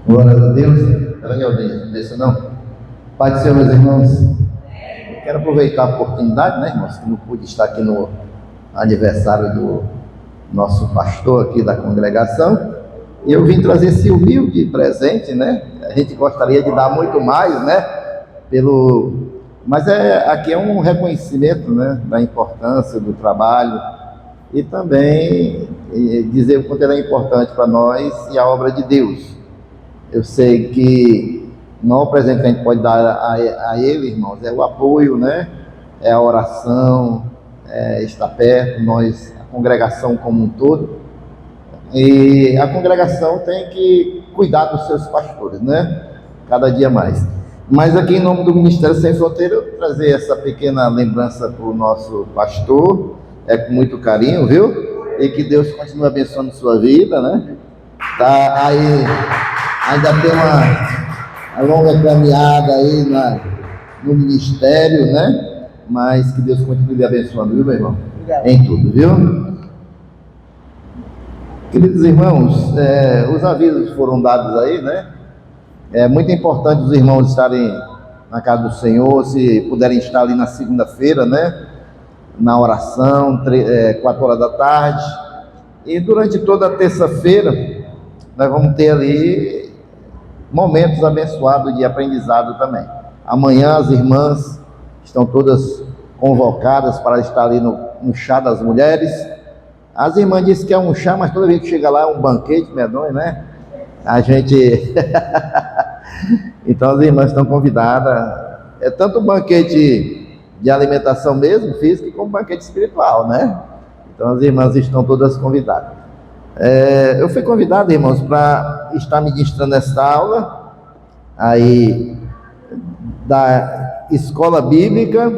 Glória a Deus. Era de aldeia, não desse não. Pai do Senhor, meus irmãos. Eu quero aproveitar a oportunidade, né, irmãos, que não pude estar aqui no aniversário do nosso pastor aqui da congregação. E eu vim trazer esse humilde presente, né? A gente gostaria de dar muito mais, né? Mas aqui é um reconhecimento, né, da importância do trabalho e também dizer o quanto ele é importante para nós e a obra de Deus. Eu sei que o maior presente que a gente pode dar a ele, irmãos, é o apoio, né? É a oração, é estar perto, nós, a congregação como um todo. E a congregação tem que cuidar dos seus pastores, né? Cada dia mais. Mas aqui em nome do Ministério Sem Fronteira, eu vou trazer essa pequena lembrança para o nosso pastor, com muito carinho, viu? E que Deus continue abençoando sua vida, né? Tá aí, ainda tem uma longa caminhada aí no ministério, né? Mas que Deus continue abençoando, viu, meu irmão? Obrigado. Em tudo, viu? Queridos irmãos, os avisos foram dados aí, né? É muito importante os irmãos estarem na casa do Senhor, se puderem estar ali na segunda-feira, né? Na oração, 4 horas da tarde. E durante toda a terça-feira, nós vamos ter ali momentos abençoados de aprendizado também. Amanhã as irmãs estão todas convocadas para estar ali no chá das mulheres. As irmãs dizem que é um chá, mas toda vez que chega lá é um banquete medonho, né? A gente... Então as irmãs estão convidadas. É tanto um banquete de alimentação mesmo, física, como um banquete espiritual, né? Então as irmãs estão todas convidadas. Eu fui convidado, irmãos, para estar ministrando esta aula aí da escola bíblica,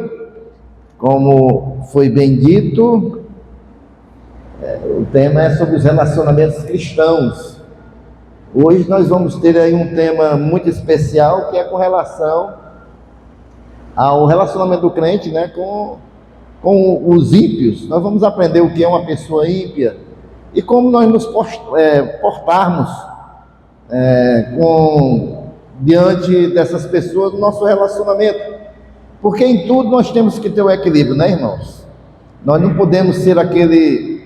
como foi bem dito. O tema é sobre os relacionamentos cristãos. Hoje nós vamos ter aí um tema muito especial, que é com relação ao relacionamento do crente, né, com os ímpios. Nós vamos aprender o que é uma pessoa ímpia e como nós nos portarmos diante dessas pessoas no nosso relacionamento. Porque em tudo nós temos que ter o equilíbrio, né, irmãos? Nós não podemos ser aquele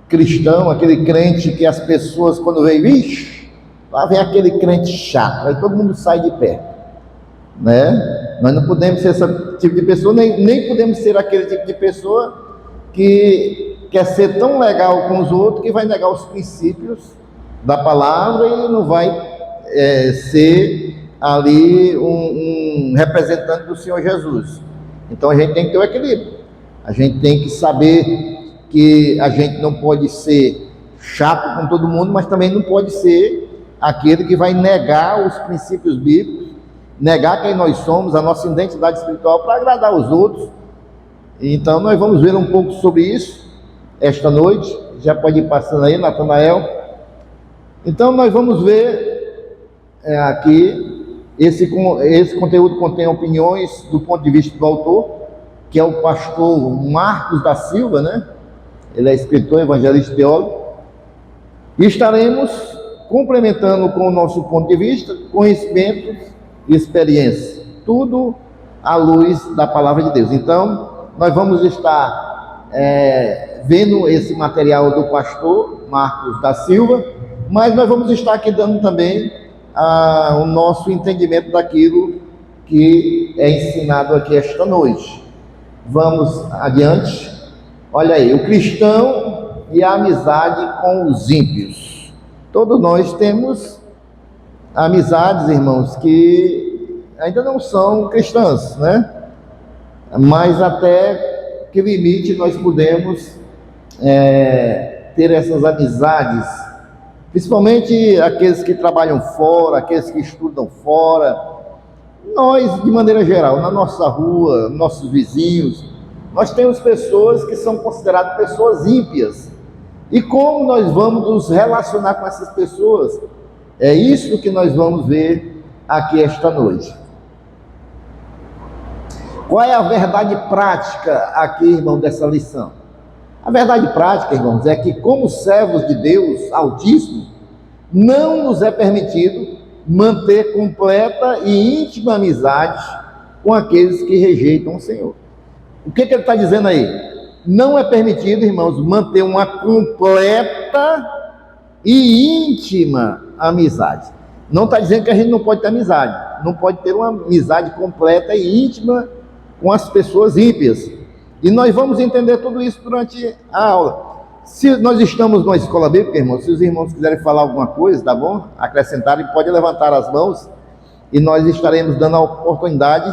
cristão, aquele crente que as pessoas, quando veem, lá vem aquele crente chato, aí todo mundo sai de perto, né? Nós não podemos ser esse tipo de pessoa, nem podemos ser aquele tipo de pessoa que quer ser tão legal com os outros que vai negar os princípios da palavra e não vai ser ali um representante do Senhor Jesus. Então a gente tem que ter o equilíbrio, a gente tem que saber que a gente não pode ser chato com todo mundo, mas também não pode ser aquele que vai negar os princípios bíblicos, negar quem nós somos, a nossa identidade espiritual para agradar os outros. Então nós vamos ver um pouco sobre isso esta noite. Já pode ir passando aí, Natanael. Então nós vamos ver aqui, esse conteúdo contém opiniões do ponto de vista do autor, que é o pastor Marcos da Silva, né? Ele é escritor, evangelista e teólogo. E estaremos complementando com o nosso ponto de vista, conhecimentos e experiência. Tudo à luz da palavra de Deus. Então, nós vamos estar vendo esse material do pastor Marcos da Silva, mas nós vamos estar aqui dando também o nosso entendimento daquilo que é ensinado aqui esta noite. Vamos adiante. Olha aí, o cristão e a amizade com os ímpios. Todos nós temos amizades, irmãos, que ainda não são cristãs, né? Mas até que limite nós podemos ter essas amizades, principalmente aqueles que trabalham fora, aqueles que estudam fora. Nós, de maneira geral, na nossa rua, nossos vizinhos, nós temos pessoas que são consideradas pessoas ímpias. E como nós vamos nos relacionar com essas pessoas? É isso que nós vamos ver aqui esta noite. Qual é a verdade prática aqui, irmão, dessa lição? A verdade prática, irmãos, é que como servos de Deus Altíssimo, não nos é permitido manter completa e íntima amizade com aqueles que rejeitam o Senhor. O que ele está dizendo aí? Não é permitido, irmãos, manter uma completa e íntima amizade. Não está dizendo que a gente não pode ter amizade, não pode ter uma amizade completa e íntima com as pessoas ímpias. E nós vamos entender tudo isso durante a aula. Se nós estamos numa escola bíblica, irmãos, se os irmãos quiserem falar alguma coisa, tá bom? Acrescentarem, pode levantar as mãos e nós estaremos dando a oportunidade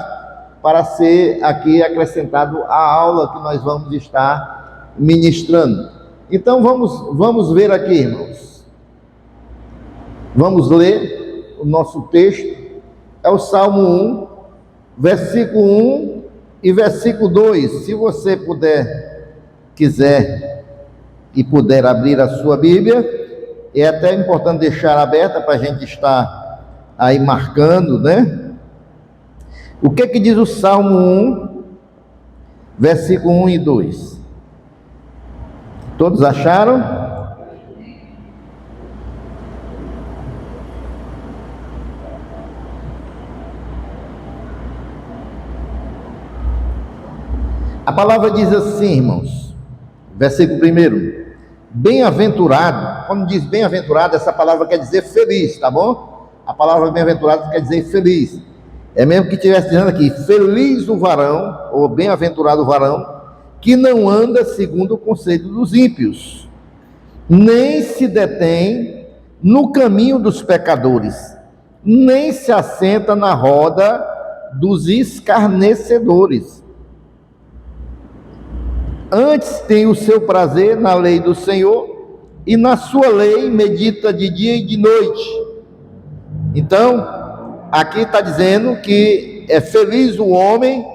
para ser aqui acrescentado a aula que nós vamos estar ministrando. Então vamos ver aqui, irmãos. Vamos ler o nosso texto. É o Salmo 1, versículo 1 e versículo 2. Se você quiser e puder abrir a sua Bíblia, é até importante deixar aberta para a gente estar aí marcando, né? O que diz o Salmo 1, versículo 1 e 2? Todos acharam? A palavra diz assim, irmãos, versículo 1: bem-aventurado. Quando diz bem-aventurado, essa palavra quer dizer feliz, tá bom? A palavra bem-aventurado quer dizer feliz. É mesmo que estivesse dizendo aqui, feliz o varão, ou bem-aventurado o varão, que não anda segundo o conselho dos ímpios, nem se detém no caminho dos pecadores, nem se assenta na roda dos escarnecedores. Antes tem o seu prazer na lei do Senhor, e na sua lei medita de dia e de noite. Então, aqui está dizendo que é feliz o homem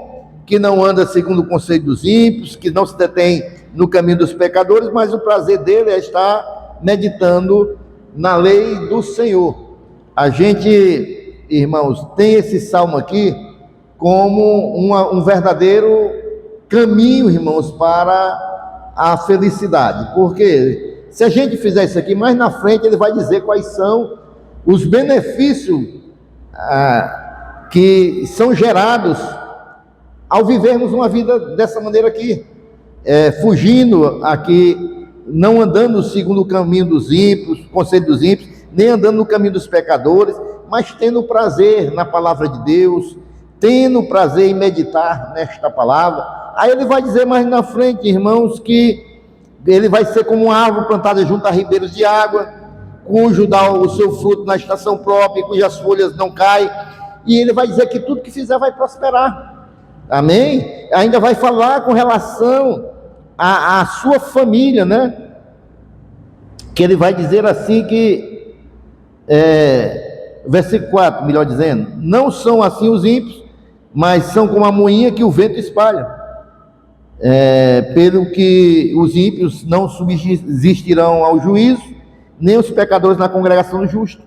que não anda segundo o conselho dos ímpios, que não se detém no caminho dos pecadores, mas o prazer dele é estar meditando na lei do Senhor. A gente, irmãos, tem esse salmo aqui como um verdadeiro caminho, irmãos, para a felicidade, porque se a gente fizer isso aqui, mais na frente ele vai dizer quais são os benefícios que são gerados ao vivermos uma vida dessa maneira aqui, fugindo aqui, não andando segundo o caminho dos ímpios, conselho dos ímpios, nem andando no caminho dos pecadores, mas tendo prazer na palavra de Deus, tendo prazer em meditar nesta palavra. Aí ele vai dizer mais na frente, irmãos, que ele vai ser como uma árvore plantada junto a ribeiros de água, cujo dá o seu fruto na estação própria, cujas folhas não caem, e ele vai dizer que tudo que fizer vai prosperar, amém? Ainda vai falar com relação à sua família, né? Que ele vai dizer assim que, versículo 4, melhor dizendo, não são assim os ímpios, mas são como a moinha que o vento espalha, pelo que os ímpios não subsistirão ao juízo, nem os pecadores na congregação do justo,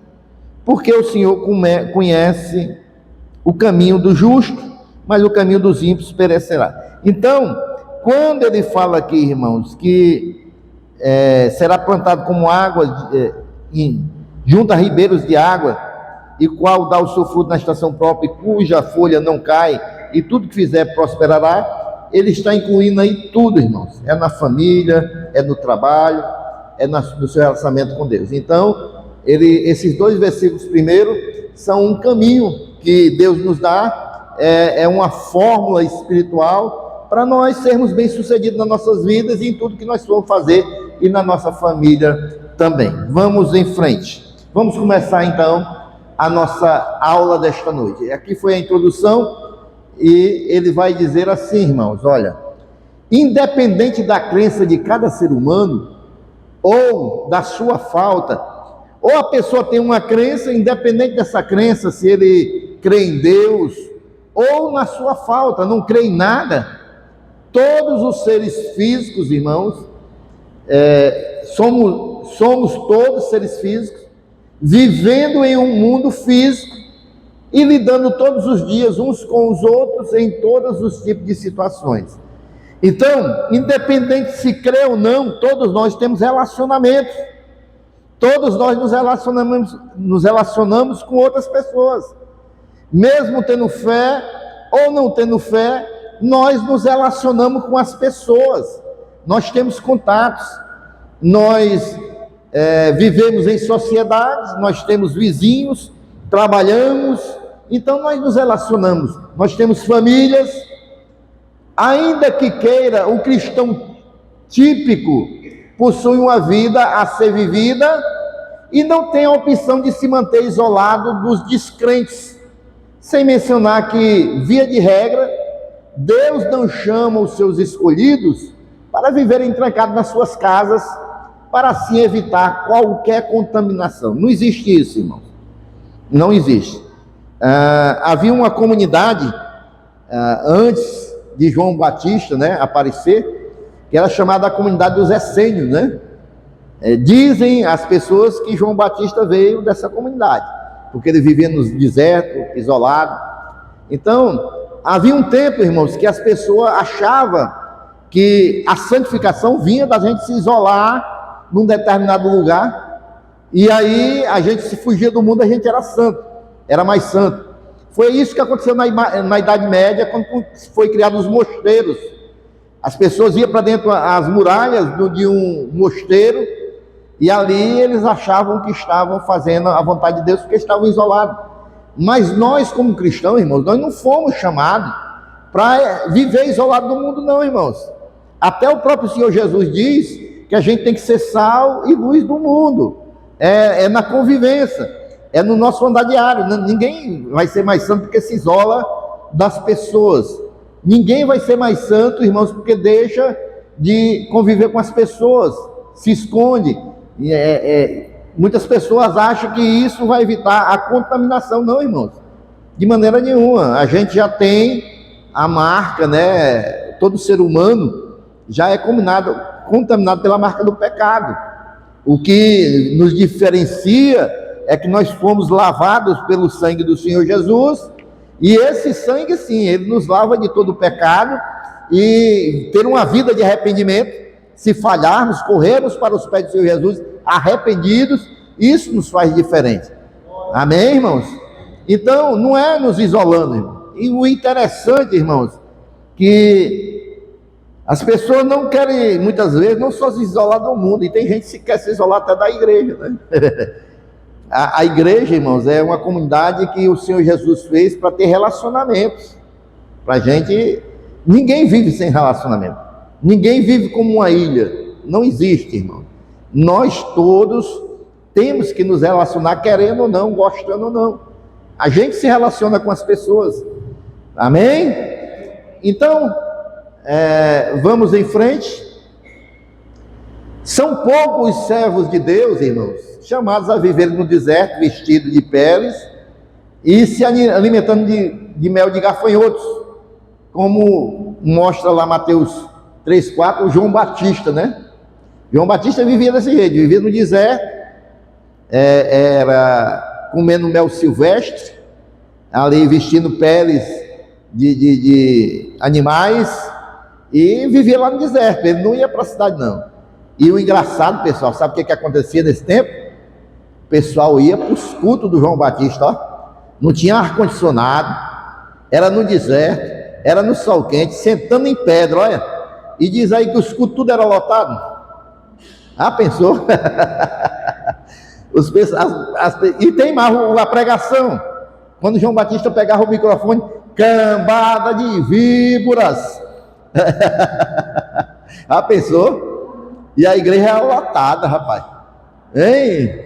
porque o Senhor conhece o caminho do justo, mas o caminho dos ímpios perecerá. Então, quando ele fala aqui, irmãos, que será plantado como água, junto a ribeiros de água, e qual dá o seu fruto na estação própria, e cuja folha não cai, e tudo que fizer prosperará, ele está incluindo aí tudo, irmãos, é na família, é no trabalho, é no seu relacionamento com Deus. Então, esses dois versículos primeiro são um caminho que Deus nos dá, é uma fórmula espiritual para nós sermos bem-sucedidos nas nossas vidas e em tudo que nós vamos fazer e na nossa família também. Vamos em frente. Vamos começar então a nossa aula desta noite. Aqui foi a introdução e ele vai dizer assim, irmãos, olha, independente da crença de cada ser humano, ou da sua falta, ou a pessoa tem uma crença, independente dessa crença, se ele crê em Deus, ou na sua falta, não crê em nada, todos os seres físicos, irmãos, somos todos seres físicos, vivendo em um mundo físico, e lidando todos os dias uns com os outros, em todos os tipos de situações. Então, independente se crê ou não, todos nós temos relacionamentos, Todos nós nos relacionamos com outras pessoas. Mesmo tendo fé ou não tendo fé, nós nos relacionamos com as pessoas. Nós temos contatos. Nós vivemos em sociedades, nós temos vizinhos, trabalhamos, então nós nos relacionamos. Nós temos famílias. Ainda que queira, o cristão típico possui uma vida a ser vivida e não tem a opção de se manter isolado dos descrentes. Sem mencionar que, via de regra, Deus não chama os seus escolhidos para viverem trancados nas suas casas, para assim evitar qualquer contaminação. Não existe isso, irmãos. Não existe. Havia uma comunidade, antes de João Batista, aparecer, que era chamada a comunidade dos essênios, dizem as pessoas que João Batista veio dessa comunidade, porque ele vivia no deserto, isolado. Então, havia um tempo, irmãos, que as pessoas achavam que a santificação vinha da gente se isolar num determinado lugar, e aí a gente se fugia do mundo, a gente era santo, era mais santo. Foi isso que aconteceu na Idade Média, quando foi criados os mosteiros. As pessoas iam para dentro das muralhas de um mosteiro, e ali eles achavam que estavam fazendo a vontade de Deus, porque estavam isolados. Mas nós, como cristãos, irmãos, nós não fomos chamados para viver isolado do mundo, não, irmãos. Até o próprio Senhor Jesus diz que a gente tem que ser sal e luz do mundo. É na convivência, é no nosso andar diário. Ninguém vai ser mais santo porque se isola das pessoas. Ninguém vai ser mais santo, irmãos, porque deixa de conviver com as pessoas, se esconde. Muitas pessoas acham que isso vai evitar a contaminação. Não, irmãos, de maneira nenhuma. A gente já tem a marca, todo ser humano já é contaminado pela marca do pecado. O que nos diferencia é que nós fomos lavados pelo sangue do Senhor Jesus, e esse sangue, sim, ele nos lava de todo o pecado, e ter uma vida de arrependimento, se falharmos, corrermos para os pés do Senhor Jesus, arrependidos, isso nos faz diferente. Amém, irmãos? Então, não é nos isolando, irmão. E o interessante, irmãos, que as pessoas não querem, muitas vezes, não só se isolar do mundo, e tem gente que quer se isolar até da igreja, A igreja, irmãos, é uma comunidade que o Senhor Jesus fez para ter relacionamentos. Para gente, ninguém vive sem relacionamento. Ninguém vive como uma ilha. Não existe, irmão. Nós todos temos que nos relacionar, querendo ou não, gostando ou não. A gente se relaciona com as pessoas. Amém? Então, vamos em frente. São poucos os servos de Deus, irmãos, chamados a viver no deserto, vestidos de peles e se alimentando de mel de gafanhotos, como mostra lá Mateus 3,4, o João Batista, João Batista vivia desse jeito, vivia no deserto, era comendo mel silvestre, ali vestindo peles de animais, e vivia lá no deserto. Ele não ia para a cidade, não. E o engraçado, pessoal, sabe o que acontecia nesse tempo? O pessoal ia para os cultos do João Batista, não tinha ar-condicionado, era no deserto, era no sol quente, sentando em pedra, olha, e diz aí que os cultos tudo era lotado. Pensou? E tem mais a pregação. Quando João Batista pegava o microfone, cambada de víboras. Pensou? E a igreja era lotada, rapaz. Hein?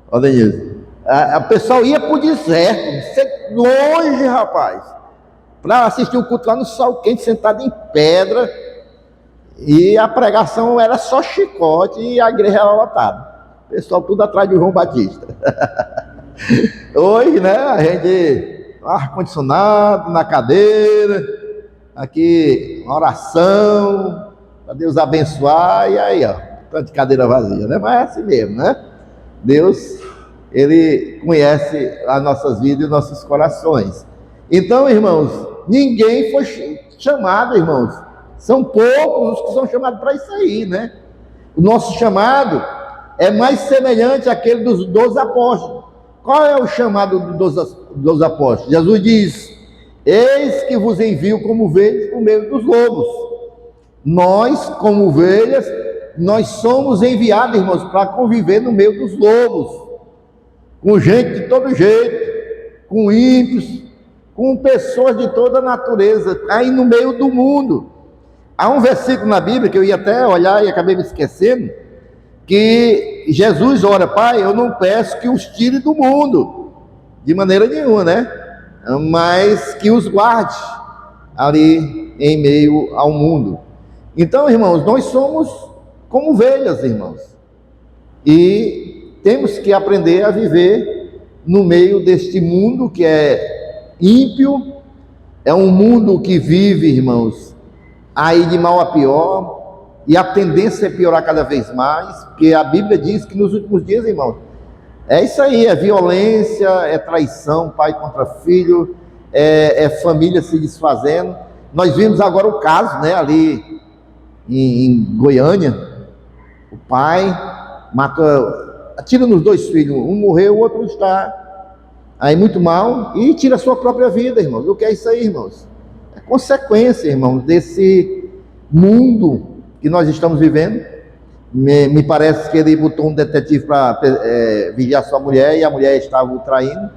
Olha isso. A pessoa ia para o deserto, longe, rapaz, para assistir o culto lá no sol quente, sentado em pedra. E a pregação era só chicote e a igreja era lotada. O pessoal tudo atrás de João Batista. Hoje, a gente, ar-condicionado na cadeira, aqui, uma oração, para Deus abençoar, e aí, tanto de cadeira vazia, Mas é assim mesmo, Deus, Ele conhece as nossas vidas e nossos corações. Então, irmãos, ninguém foi chamado, irmãos. São poucos os que são chamados para isso aí, O nosso chamado é mais semelhante àquele dos 12 apóstolos. Qual é o chamado dos apóstolos? Jesus diz: eis que vos envio como ovelhas por meio dos lobos. Nós, como ovelhas, nós somos enviados, irmãos, para conviver no meio dos lobos, com gente de todo jeito, com ímpios, com pessoas de toda a natureza, aí no meio do mundo. Há um versículo na Bíblia que eu ia até olhar e acabei me esquecendo, que Jesus ora: Pai, eu não peço que os tire do mundo, de maneira nenhuma, né? Mas que os guarde ali em meio ao mundo. Então, irmãos, nós somos como ovelhas, irmãos, e temos que aprender a viver no meio deste mundo que é ímpio, é um mundo que vive, irmãos, aí de mal a pior, e a tendência é piorar cada vez mais, porque a Bíblia diz que nos últimos dias, irmãos, é isso aí, é violência, é traição, pai contra filho, é família se desfazendo. Nós vimos agora o caso, né, ali em Goiânia, o pai atira nos 2 filhos, um morreu, o outro está aí muito mal, e tira a sua própria vida, irmãos. O que é isso aí, irmãos? É consequência, irmãos, desse mundo que nós estamos vivendo. Me parece que ele botou um detetive para vigiar sua mulher, e a mulher estava o traindo,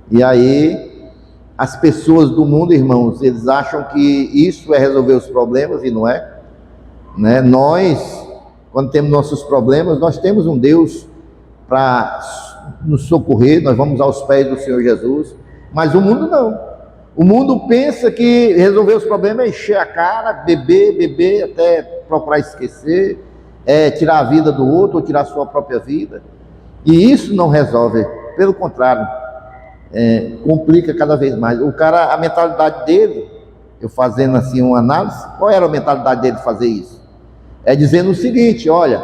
e aí as pessoas do mundo, irmãos, eles acham que isso é resolver os problemas, e não é, né? Nós, quando temos nossos problemas, nós temos um Deus para nos socorrer, nós vamos aos pés do Senhor Jesus, mas o mundo não. O mundo pensa que resolver os problemas é encher a cara, beber, até procurar esquecer, tirar a vida do outro, ou tirar a sua própria vida, e isso não resolve, pelo contrário, complica cada vez mais. O cara, a mentalidade dele, eu fazendo assim uma análise, qual era a mentalidade dele fazer isso? É dizendo o seguinte: olha,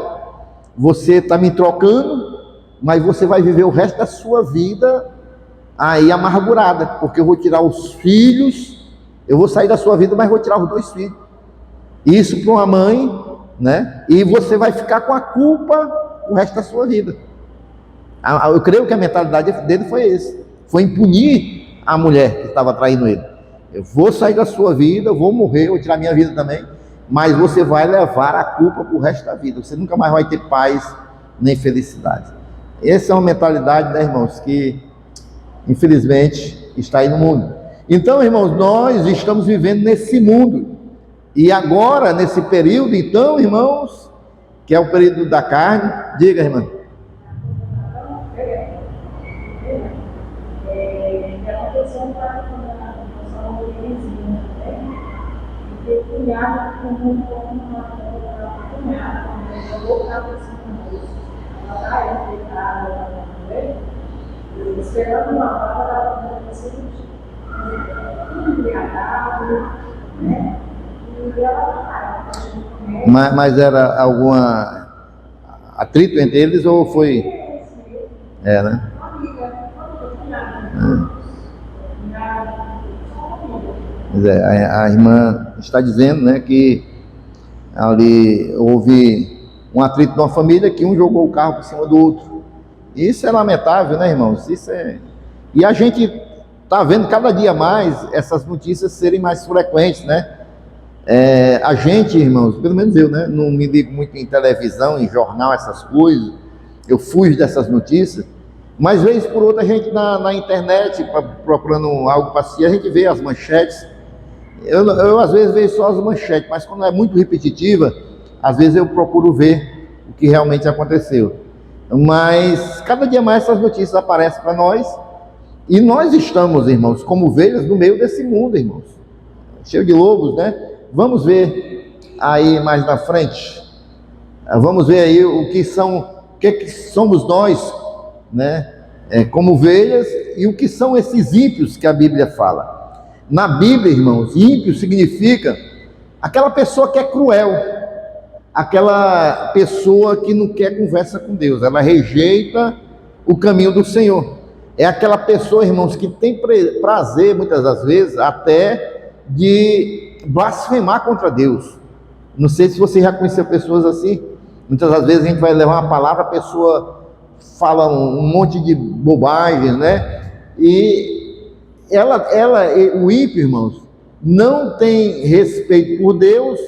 você está me trocando, mas você vai viver o resto da sua vida aí amargurada, porque eu vou tirar os filhos, eu vou sair da sua vida, mas vou tirar os 2 filhos. Isso para uma mãe, né? E você vai ficar com a culpa o resto da sua vida. Eu creio que a mentalidade dele foi essa, foi impunir a mulher que estava traindo ele. Eu vou sair da sua vida, eu vou morrer, eu vou tirar minha vida também, mas você vai levar a culpa para o resto da vida. Você nunca mais vai ter paz nem felicidade. Essa é uma mentalidade, né, irmãos, que infelizmente está aí no mundo. Então, irmãos, nós estamos vivendo nesse mundo, e agora, nesse período, então, irmãos, que é o período da carne. Diga, irmã. Esperando uma palavra da pessoa, tudo embriagado, né? E ela Mas era alguma atrito entre eles, ou foi? Né? A irmã está dizendo, né, que ali houve um atrito numa família, que um jogou o carro por cima do outro. Isso é lamentável, né, irmãos? E a gente está vendo cada dia mais essas notícias serem mais frequentes, né? A gente, irmãos, pelo menos eu, né, não me ligo muito em televisão, em jornal, essas coisas. Eu fujo dessas notícias. Mas vez por outra, a gente na internet, procurando algo para si, a gente vê as manchetes. Eu às vezes vejo só as manchetes, mas quando é muito repetitiva, às vezes eu procuro ver o que realmente aconteceu. Mas cada dia mais essas notícias aparecem para nós, e nós estamos, irmãos, como ovelhas no meio desse mundo, irmãos, cheio de lobos, né? Vamos ver aí mais na frente, vamos ver aí o que somos nós, né? Como ovelhas, e o que são esses ímpios que a Bíblia fala. Na Bíblia, irmãos, ímpio significa aquela pessoa que é cruel, aquela pessoa que não quer conversa com Deus, ela rejeita o caminho do Senhor. É aquela pessoa, irmãos, que tem prazer, muitas das vezes, até de blasfemar contra Deus. Não sei se você já conheceu pessoas assim, Muitas das vezes a gente vai levar uma palavra, a pessoa fala um monte de bobagens, né? E o ímpio, irmãos, não tem respeito por Deus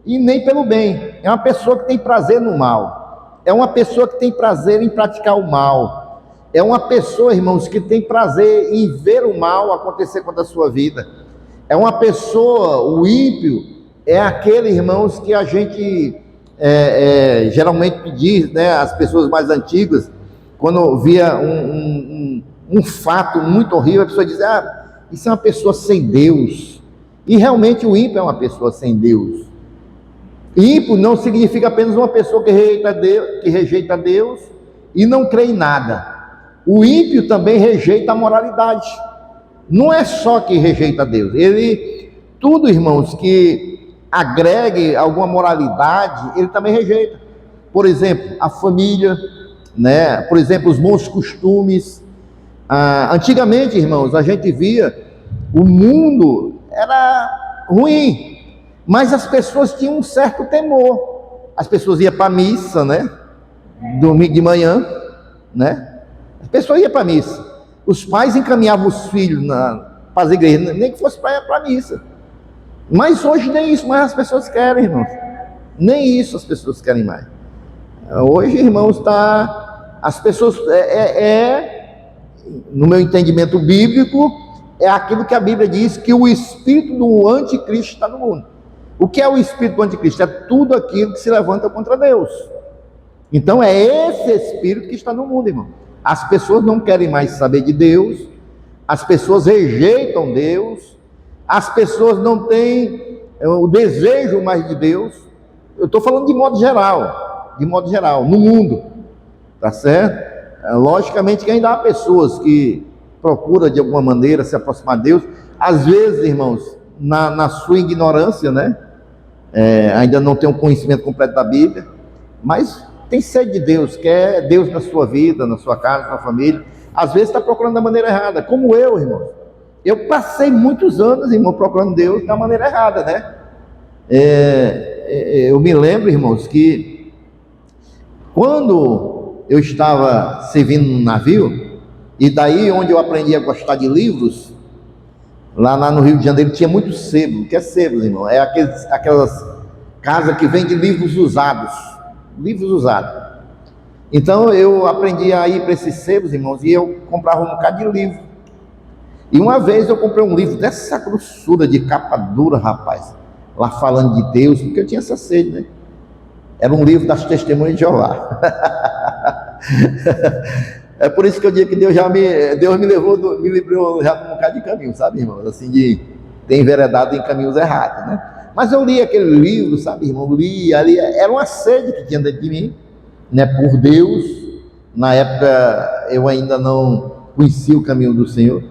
e nem pelo bem. É uma pessoa que tem prazer no mal. É uma pessoa que tem prazer em praticar o mal. É uma pessoa, irmãos, que tem prazer em ver o mal acontecer contra a sua vida. É uma pessoa, o ímpio, é aquele, irmãos, que a gente geralmente diz, né, as pessoas mais antigas, quando via um fato muito horrível, a pessoa diz, isso é uma pessoa sem Deus. E realmente o ímpio é uma pessoa sem Deus. Ímpio não significa apenas uma pessoa que rejeita Deus e não crê em nada. O ímpio também rejeita a moralidade. Não é só que rejeita Deus. Tudo, irmãos, que agregue alguma moralidade, ele também rejeita. Por exemplo, a família, né? Por exemplo, os bons costumes. Antigamente, irmãos, a gente via o mundo era ruim, mas as pessoas tinham um certo temor. As pessoas iam para a missa, né? Domingo de manhã, né? As pessoas iam para a missa. Os pais encaminhavam os filhos para as igrejas, nem que fosse para a missa. Mas hoje nem isso mais as pessoas querem, irmãos. Nem isso as pessoas querem mais. Hoje, irmãos, as pessoas no meu entendimento bíblico, é aquilo que a Bíblia diz, que o espírito do anticristo está no mundo. O que é o espírito do anticristo? É tudo aquilo que se levanta contra Deus. Então é esse espírito que está no mundo, irmão. As pessoas não querem mais saber de Deus, as pessoas rejeitam Deus, as pessoas não têm o desejo mais de Deus. Eu estou falando de modo geral, no mundo, tá certo? Logicamente que ainda há pessoas que procuram de alguma maneira se aproximar de Deus, às vezes, irmãos, na sua ignorância, né? Ainda não tem um conhecimento completo da Bíblia, mas tem sede de Deus, quer Deus na sua vida, na sua casa, na sua família. Às vezes está procurando da maneira errada, como eu, irmão. Eu passei muitos anos, irmão, procurando Deus da maneira errada, né? Eu me lembro, irmãos, que quando eu estava servindo no navio, e daí onde eu aprendi a gostar de livros, lá no Rio de Janeiro tinha muito sebo. O que é sebo, irmão? É aquelas casas que vendem livros usados. Então eu aprendi a ir para esses sebos, irmãos, e eu comprava um bocado de livro. E uma vez eu comprei um livro dessa grossura, de capa dura, rapaz, lá falando de Deus, porque eu tinha essa sede, né? Era um livro das Testemunhas de Jeová. É por isso que eu digo que Deus me livrou já de um bocado de caminho, sabe, irmãos? Assim, de ter enveredado em caminhos errados, né? Mas eu li aquele livro, sabe, irmão? Li ali, era uma sede que tinha dentro de mim, né? Por Deus. Na época eu ainda não conhecia o caminho do Senhor,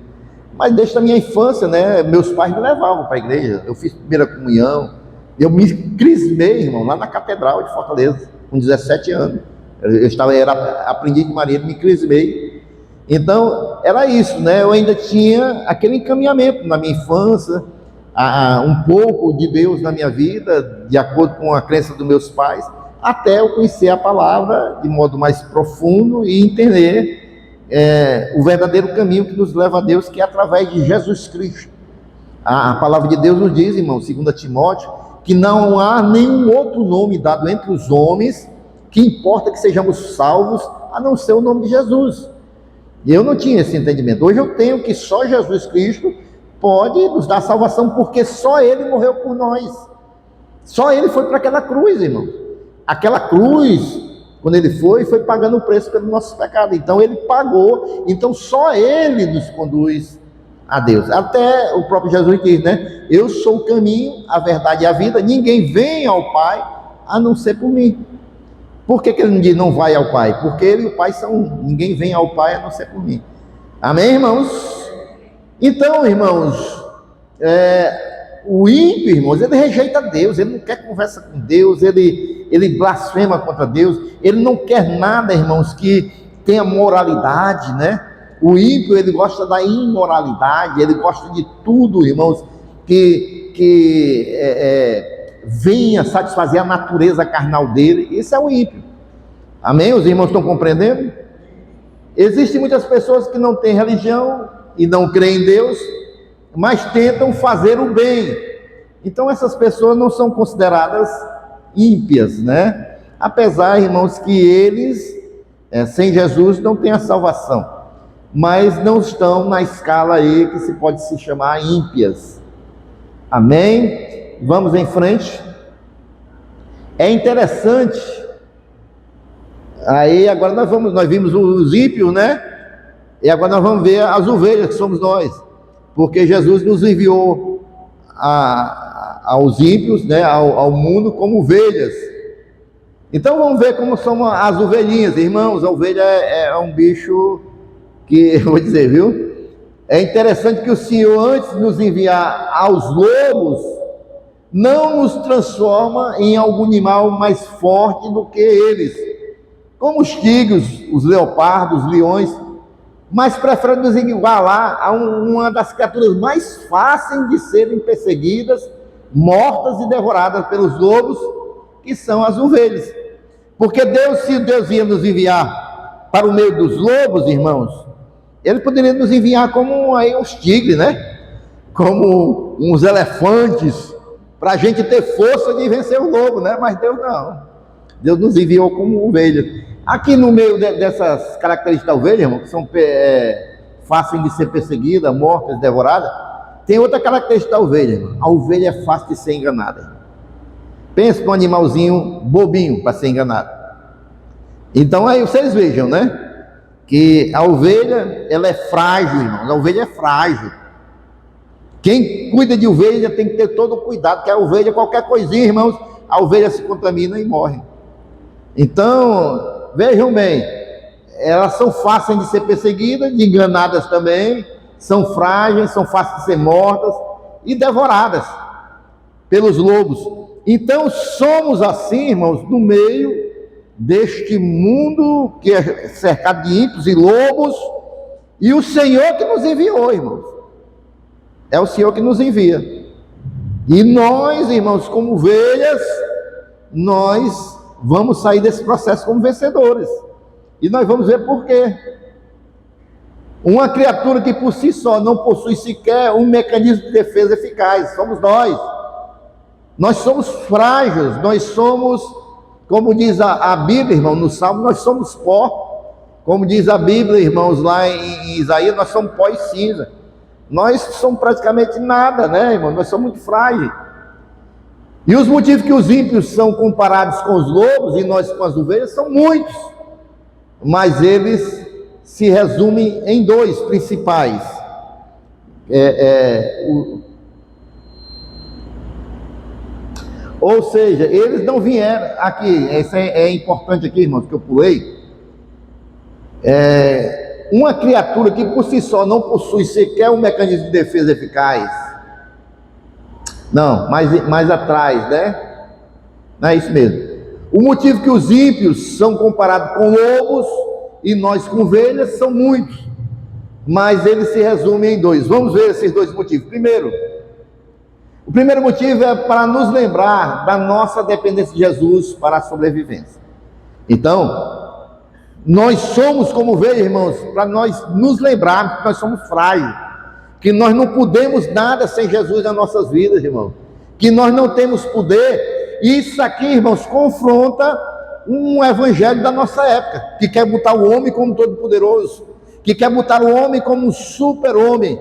mas desde a minha infância, né? Meus pais me levavam para a igreja. Eu fiz primeira comunhão, eu me crismei, irmão, lá na Catedral de Fortaleza, com 17 anos. Eu era aprendiz de marinheiro, me crismei. Então, era isso, né? Eu ainda tinha aquele encaminhamento na minha infância, um pouco de Deus na minha vida, de acordo com a crença dos meus pais, até eu conhecer a palavra de modo mais profundo e entender o verdadeiro caminho que nos leva a Deus, que é através de Jesus Cristo. A palavra de Deus nos diz, irmão, 2 Timóteo, que não há nenhum outro nome dado entre os homens que importa que sejamos salvos, a não ser o nome de Jesus. E eu não tinha esse entendimento. Hoje eu tenho que só Jesus Cristo pode nos dar salvação, porque só Ele morreu por nós. Só Ele foi para aquela cruz, irmão. Aquela cruz, quando Ele foi pagando o preço pelos nossos pecados. Então Ele pagou, então só Ele nos conduz a Deus. Até o próprio Jesus diz, né? Eu sou o caminho, a verdade e a vida. Ninguém vem ao Pai a não ser por mim. Por que ele não diz não vai ao Pai? Porque Ele e o Pai são um. Ninguém vem ao Pai a não ser por mim. Amém, irmãos? Então, irmãos, o ímpio, irmãos, ele rejeita Deus, ele não quer conversa com Deus, ele blasfema contra Deus, ele não quer nada, irmãos, que tenha moralidade, né? O ímpio, ele gosta da imoralidade, ele gosta de tudo, irmãos, que venha satisfazer a natureza carnal dele. Isso é o ímpio. Amém? Os irmãos estão compreendendo? Existem muitas pessoas que não têm religião e não creem em Deus, mas tentam fazer o bem. Então essas pessoas não são consideradas ímpias, né? Apesar, irmãos, que eles, sem Jesus, não têm a salvação, mas não estão na escala aí que se pode se chamar ímpias. Amém? Vamos em frente. É interessante. Aí agora nós vimos os ímpios, né? E agora nós vamos ver as ovelhas que somos nós, porque Jesus nos enviou aos ímpios, né? Ao mundo como ovelhas. Então vamos ver como são as ovelhinhas, irmãos. A ovelha é um bicho que, eu vou dizer, viu? É interessante que o Senhor, antes de nos enviar aos lobos, não nos transforma em algum animal mais forte do que eles, como os tigres, os leopardos, os leões, mas prefere nos igualar a uma das criaturas mais fáceis de serem perseguidas, mortas e devoradas pelos lobos, que são as ovelhas. Porque se Deus ia nos enviar para o meio dos lobos, irmãos, Ele poderia nos enviar como aí uns tigres, né? Como uns elefantes, para a gente ter força de vencer o lobo, né? Mas Deus não. Deus nos enviou como ovelhas. Aqui no meio dessas características da ovelha, irmão, que são fáceis de ser perseguida, mortas, devoradas, tem outra característica da ovelha, irmão. A ovelha é fácil de ser enganada. Pensa num animalzinho bobinho para ser enganado. Então aí vocês vejam, né? Que a ovelha, ela é frágil, irmão. A ovelha é frágil. Quem cuida de ovelha tem que ter todo o cuidado, que a ovelha, qualquer coisinha, irmãos, a ovelha se contamina e morre. Então, vejam bem, elas são fáceis de ser perseguidas, de enganadas também, são frágeis, são fáceis de ser mortas e devoradas pelos lobos. Então, somos assim, irmãos, no meio deste mundo que é cercado de ímpios e lobos, e o Senhor que nos enviou, irmãos. É o Senhor que nos envia. E nós, irmãos, como ovelhas, nós vamos sair desse processo como vencedores. E nós vamos ver por quê. Uma criatura que por si só não possui sequer um mecanismo de defesa eficaz, somos nós. Nós somos frágeis, nós somos, como diz a Bíblia, irmão, no Salmo, nós somos pó. Como diz a Bíblia, irmãos, lá em Isaías, nós somos pó e cinza. Nós somos praticamente nada, né, irmão? Nós somos muito frágeis. E os motivos que os ímpios são comparados com os lobos e nós com as ovelhas são muitos. Mas eles se resumem em dois principais. Ou seja, eles não vieram aqui, isso é importante aqui, irmãos, que eu pulei. Uma criatura que por si só não possui sequer um mecanismo de defesa eficaz. Não, mais atrás, né? Não é isso mesmo. O motivo que os ímpios são comparados com lobos e nós com ovelhas são muitos, mas eles se resumem em dois. Vamos ver esses dois motivos. Primeiro, o primeiro motivo é para nos lembrar da nossa dependência de Jesus para a sobrevivência. Então, nós somos como ovelhas, irmãos, para nós nos lembrarmos que nós somos frágeis, que nós não podemos nada sem Jesus nas nossas vidas, irmão, que nós não temos poder. Isso aqui, irmãos, confronta um evangelho da nossa época, que quer botar o homem como todo-poderoso, que quer botar o homem como um super-homem,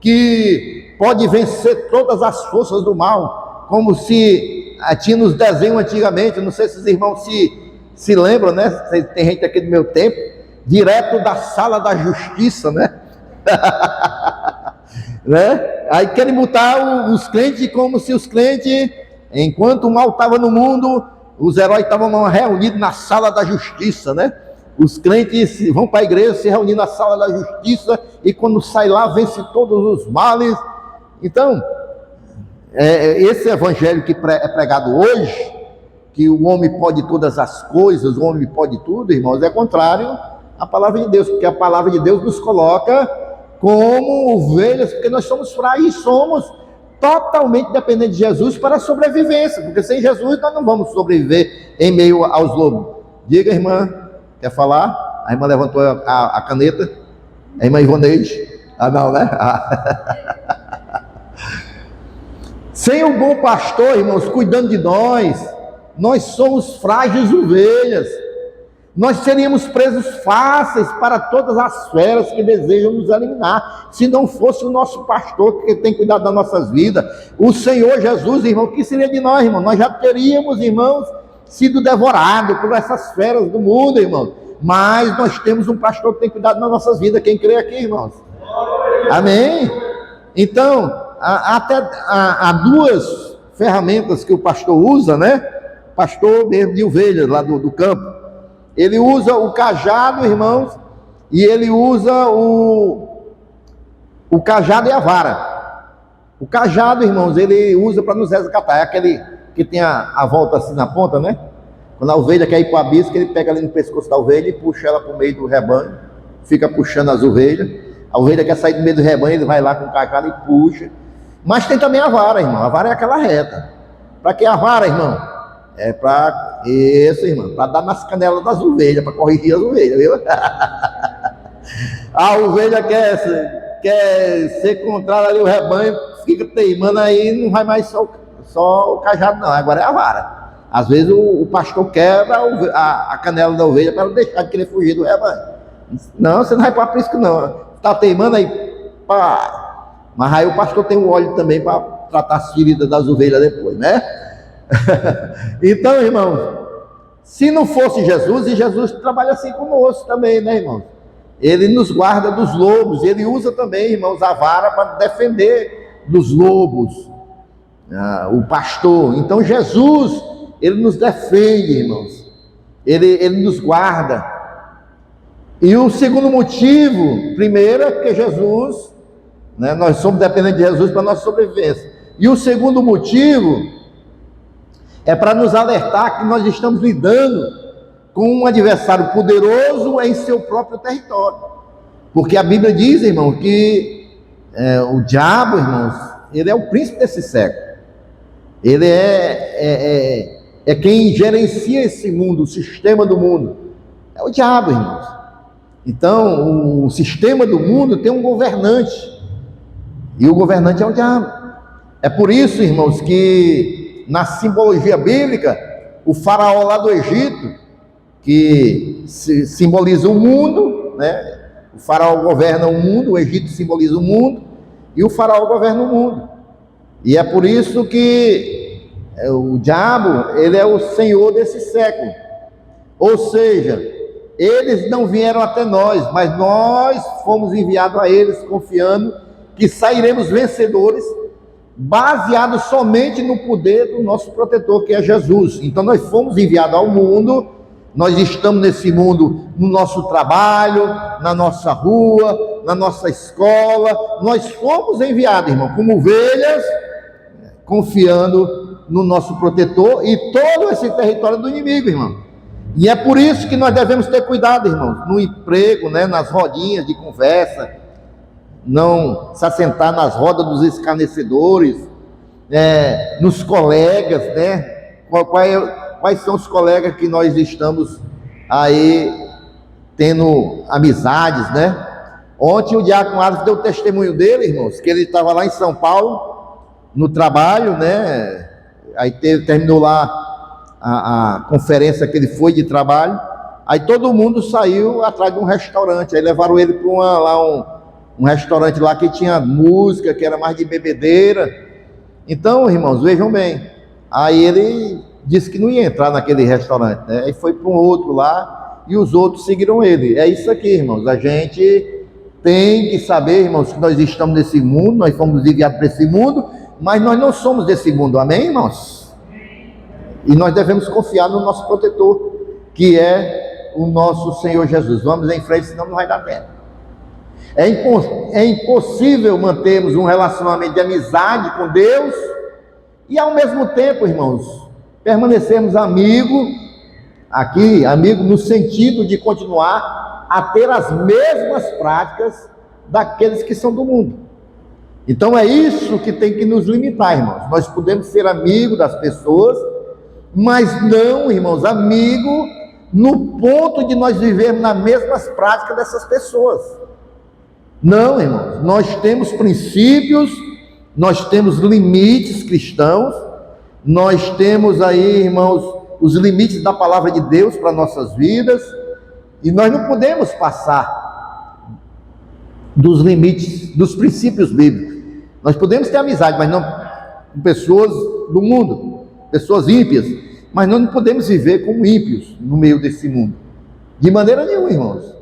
que pode vencer todas as forças do mal, como se tinha nos desenhos antigamente. Não sei se os irmãos se lembram, né? Tem gente aqui do meu tempo, direto da sala da justiça, né? Né? Aí querem botar os crentes como se os crentes, enquanto o mal estava no mundo, os heróis estavam reunidos na sala da justiça, né? Os crentes vão para a igreja, se reunir na sala da justiça, e quando sai lá, vence todos os males. Então, esse evangelho que é pregado hoje, que o homem pode todas as coisas, o homem pode tudo, irmãos, é contrário à palavra de Deus, porque a palavra de Deus nos coloca como ovelhas, porque nós somos frágeis, somos totalmente dependentes de Jesus para a sobrevivência, porque sem Jesus nós não vamos sobreviver em meio aos lobos. Diga, irmã, quer falar? A irmã levantou a caneta. A irmã Ivoneide. Ah, não, né? Sem um bom pastor, irmãos, cuidando de nós somos frágeis ovelhas. Nós seríamos presos fáceis para todas as feras que desejam nos eliminar, se não fosse o nosso pastor que tem cuidado das nossas vidas, o Senhor Jesus, irmão. O que seria de nós, irmão? Nós já teríamos, irmãos, sido devorados por essas feras do mundo, irmão. Mas nós temos um pastor que tem cuidado das nossas vidas. Quem crê aqui, irmãos? Amém? Então, há duas ferramentas que o pastor usa, né? Pastor mesmo de ovelhas lá do campo. Ele usa o cajado, irmãos, e ele usa o cajado e a vara. O cajado, irmãos, ele usa para nos resgatar. É aquele que tem a volta assim na ponta, né? Quando a ovelha quer ir para o abismo, ele pega ali no pescoço da ovelha e puxa ela para o meio do rebanho, fica puxando as ovelhas. A ovelha quer sair do meio do rebanho, ele vai lá com o cajado e puxa. Mas tem também a vara, irmão. A vara é aquela reta. Para que a vara, irmão? É para isso, irmão, para dar nas canelas das ovelhas, para corrigir as ovelhas, viu? A ovelha quer ser contrária ali, o rebanho fica teimando aí, não vai mais só o cajado, não. Agora é a vara. Às vezes o pastor quebra a canela da ovelha para ela deixar de querer fugir do rebanho. Não, você não vai para aprisco, não. Está teimando aí, pá. Mas aí o pastor tem o óleo também para tratar as feridas das ovelhas depois, né? Então, irmãos, se não fosse Jesus, e Jesus trabalha assim conosco também, né, irmãos? Ele nos guarda dos lobos, ele usa também, irmãos, a vara para defender dos lobos, o pastor. Então Jesus, ele nos defende, irmãos, ele nos guarda. E o segundo motivo, primeiro é porque Jesus, né, nós somos dependentes de Jesus para a nossa sobrevivência. E o segundo motivo é para nos alertar que nós estamos lidando com um adversário poderoso em seu próprio território. Porque a Bíblia diz, irmão, que o diabo, irmãos, ele é o príncipe desse século. Ele é quem gerencia esse mundo, o sistema do mundo. É o diabo, irmãos. Então, o sistema do mundo tem um governante. E o governante é o diabo. É por isso, irmãos, que na simbologia bíblica, o faraó lá do Egito, que simboliza o mundo, né? O faraó governa o mundo, o Egito simboliza o mundo, e o faraó governa o mundo. E é por isso que o diabo, ele é o senhor desse século. Ou seja, eles não vieram até nós, mas nós fomos enviados a eles, confiando que sairemos vencedores, baseado somente no poder do nosso protetor, que é Jesus. Então nós fomos enviados ao mundo, nós estamos nesse mundo no nosso trabalho, na nossa rua, na nossa escola. Nós fomos enviados, irmão, como ovelhas, confiando no nosso protetor e todo esse território do inimigo, irmão. E é por isso que nós devemos ter cuidado, irmãos, no emprego, né, nas rodinhas de conversa, não se assentar nas rodas dos escarnecedores, nos colegas, né? Quais são os colegas que nós estamos aí tendo amizades, né? Ontem o diácono Adolfo deu o testemunho dele, irmãos, que ele estava lá em São Paulo, no trabalho, né? Aí terminou lá a conferência que ele foi de trabalho, aí todo mundo saiu atrás de um restaurante, aí levaram ele para um restaurante lá que tinha música, que era mais de bebedeira. Então, irmãos, vejam bem, aí ele disse que não ia entrar naquele restaurante, né? Aí foi para um outro lá, e os outros seguiram ele. É isso aqui, irmãos, a gente tem que saber, irmãos, que nós estamos nesse mundo, nós fomos enviados para esse mundo, mas nós não somos desse mundo, amém, irmãos? E nós devemos confiar no nosso protetor, que é o nosso Senhor Jesus. Vamos em frente, senão não vai dar tempo. É impossível mantermos um relacionamento de amizade com Deus e ao mesmo tempo, irmãos, permanecermos amigo no sentido de continuar a ter as mesmas práticas daqueles que são do mundo. Então é isso que tem que nos limitar, irmãos. Nós podemos ser amigos das pessoas, mas não, irmãos, amigo no ponto de nós vivermos nas mesmas práticas dessas pessoas. Não, irmãos, nós temos princípios, nós temos limites cristãos, nós temos aí, irmãos, os limites da palavra de Deus para nossas vidas, e nós não podemos passar dos limites, dos princípios bíblicos. Nós podemos ter amizade, mas não com pessoas do mundo, pessoas ímpias, mas nós não podemos viver como ímpios no meio desse mundo, de maneira nenhuma, irmãos.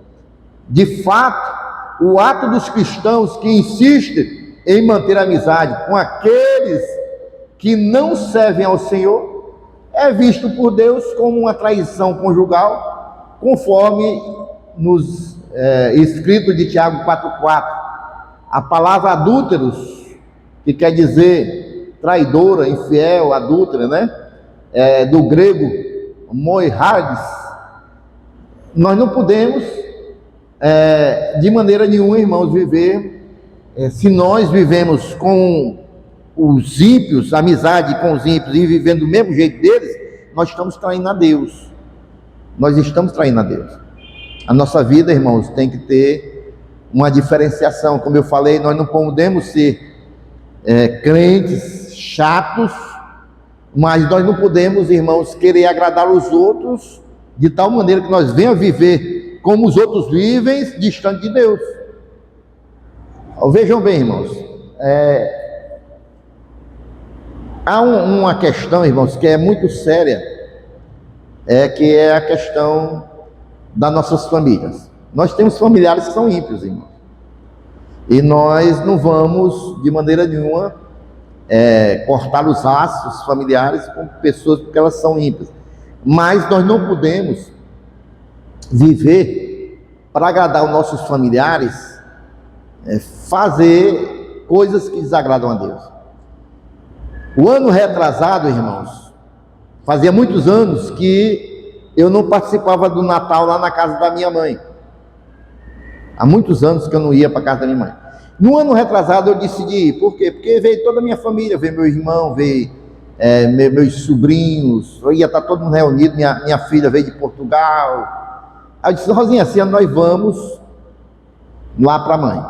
De fato, o ato dos cristãos que insistem em manter amizade com aqueles que não servem ao Senhor é visto por Deus como uma traição conjugal, conforme nos escrito de Tiago 4,4. A palavra adúlteros, que quer dizer traidora, infiel, adúltera, né? Do grego moirades. Nós não podemos de maneira nenhuma, irmãos, viver, se nós vivemos com os ímpios, amizade com os ímpios e vivendo do mesmo jeito deles, nós estamos traindo a Deus. Nós estamos traindo a Deus. A nossa vida, irmãos, tem que ter uma diferenciação. Como eu falei, nós não podemos ser crentes chatos, mas nós não podemos, irmãos, querer agradar os outros de tal maneira que nós venhamos viver como os outros vivem, distante de Deus. Vejam bem, irmãos, há uma questão, irmãos, que é muito séria, que é a questão das nossas famílias. Nós temos familiares que são ímpios, irmãos, e nós não vamos, de maneira nenhuma, cortar os laços familiares com pessoas porque elas são ímpias, mas nós não podemos viver para agradar os nossos familiares, fazer coisas que desagradam a Deus. O ano retrasado, irmãos, fazia muitos anos que eu não participava do Natal lá na casa da minha mãe. Há muitos anos que eu não ia para a casa da minha mãe. No ano retrasado eu decidi ir. Por quê? Porque veio toda a minha família, veio meu irmão, veio meus sobrinhos, ia estar todo mundo reunido, minha filha veio de Portugal. Aí eu disse: Rosinha, assim nós vamos lá para a mãe.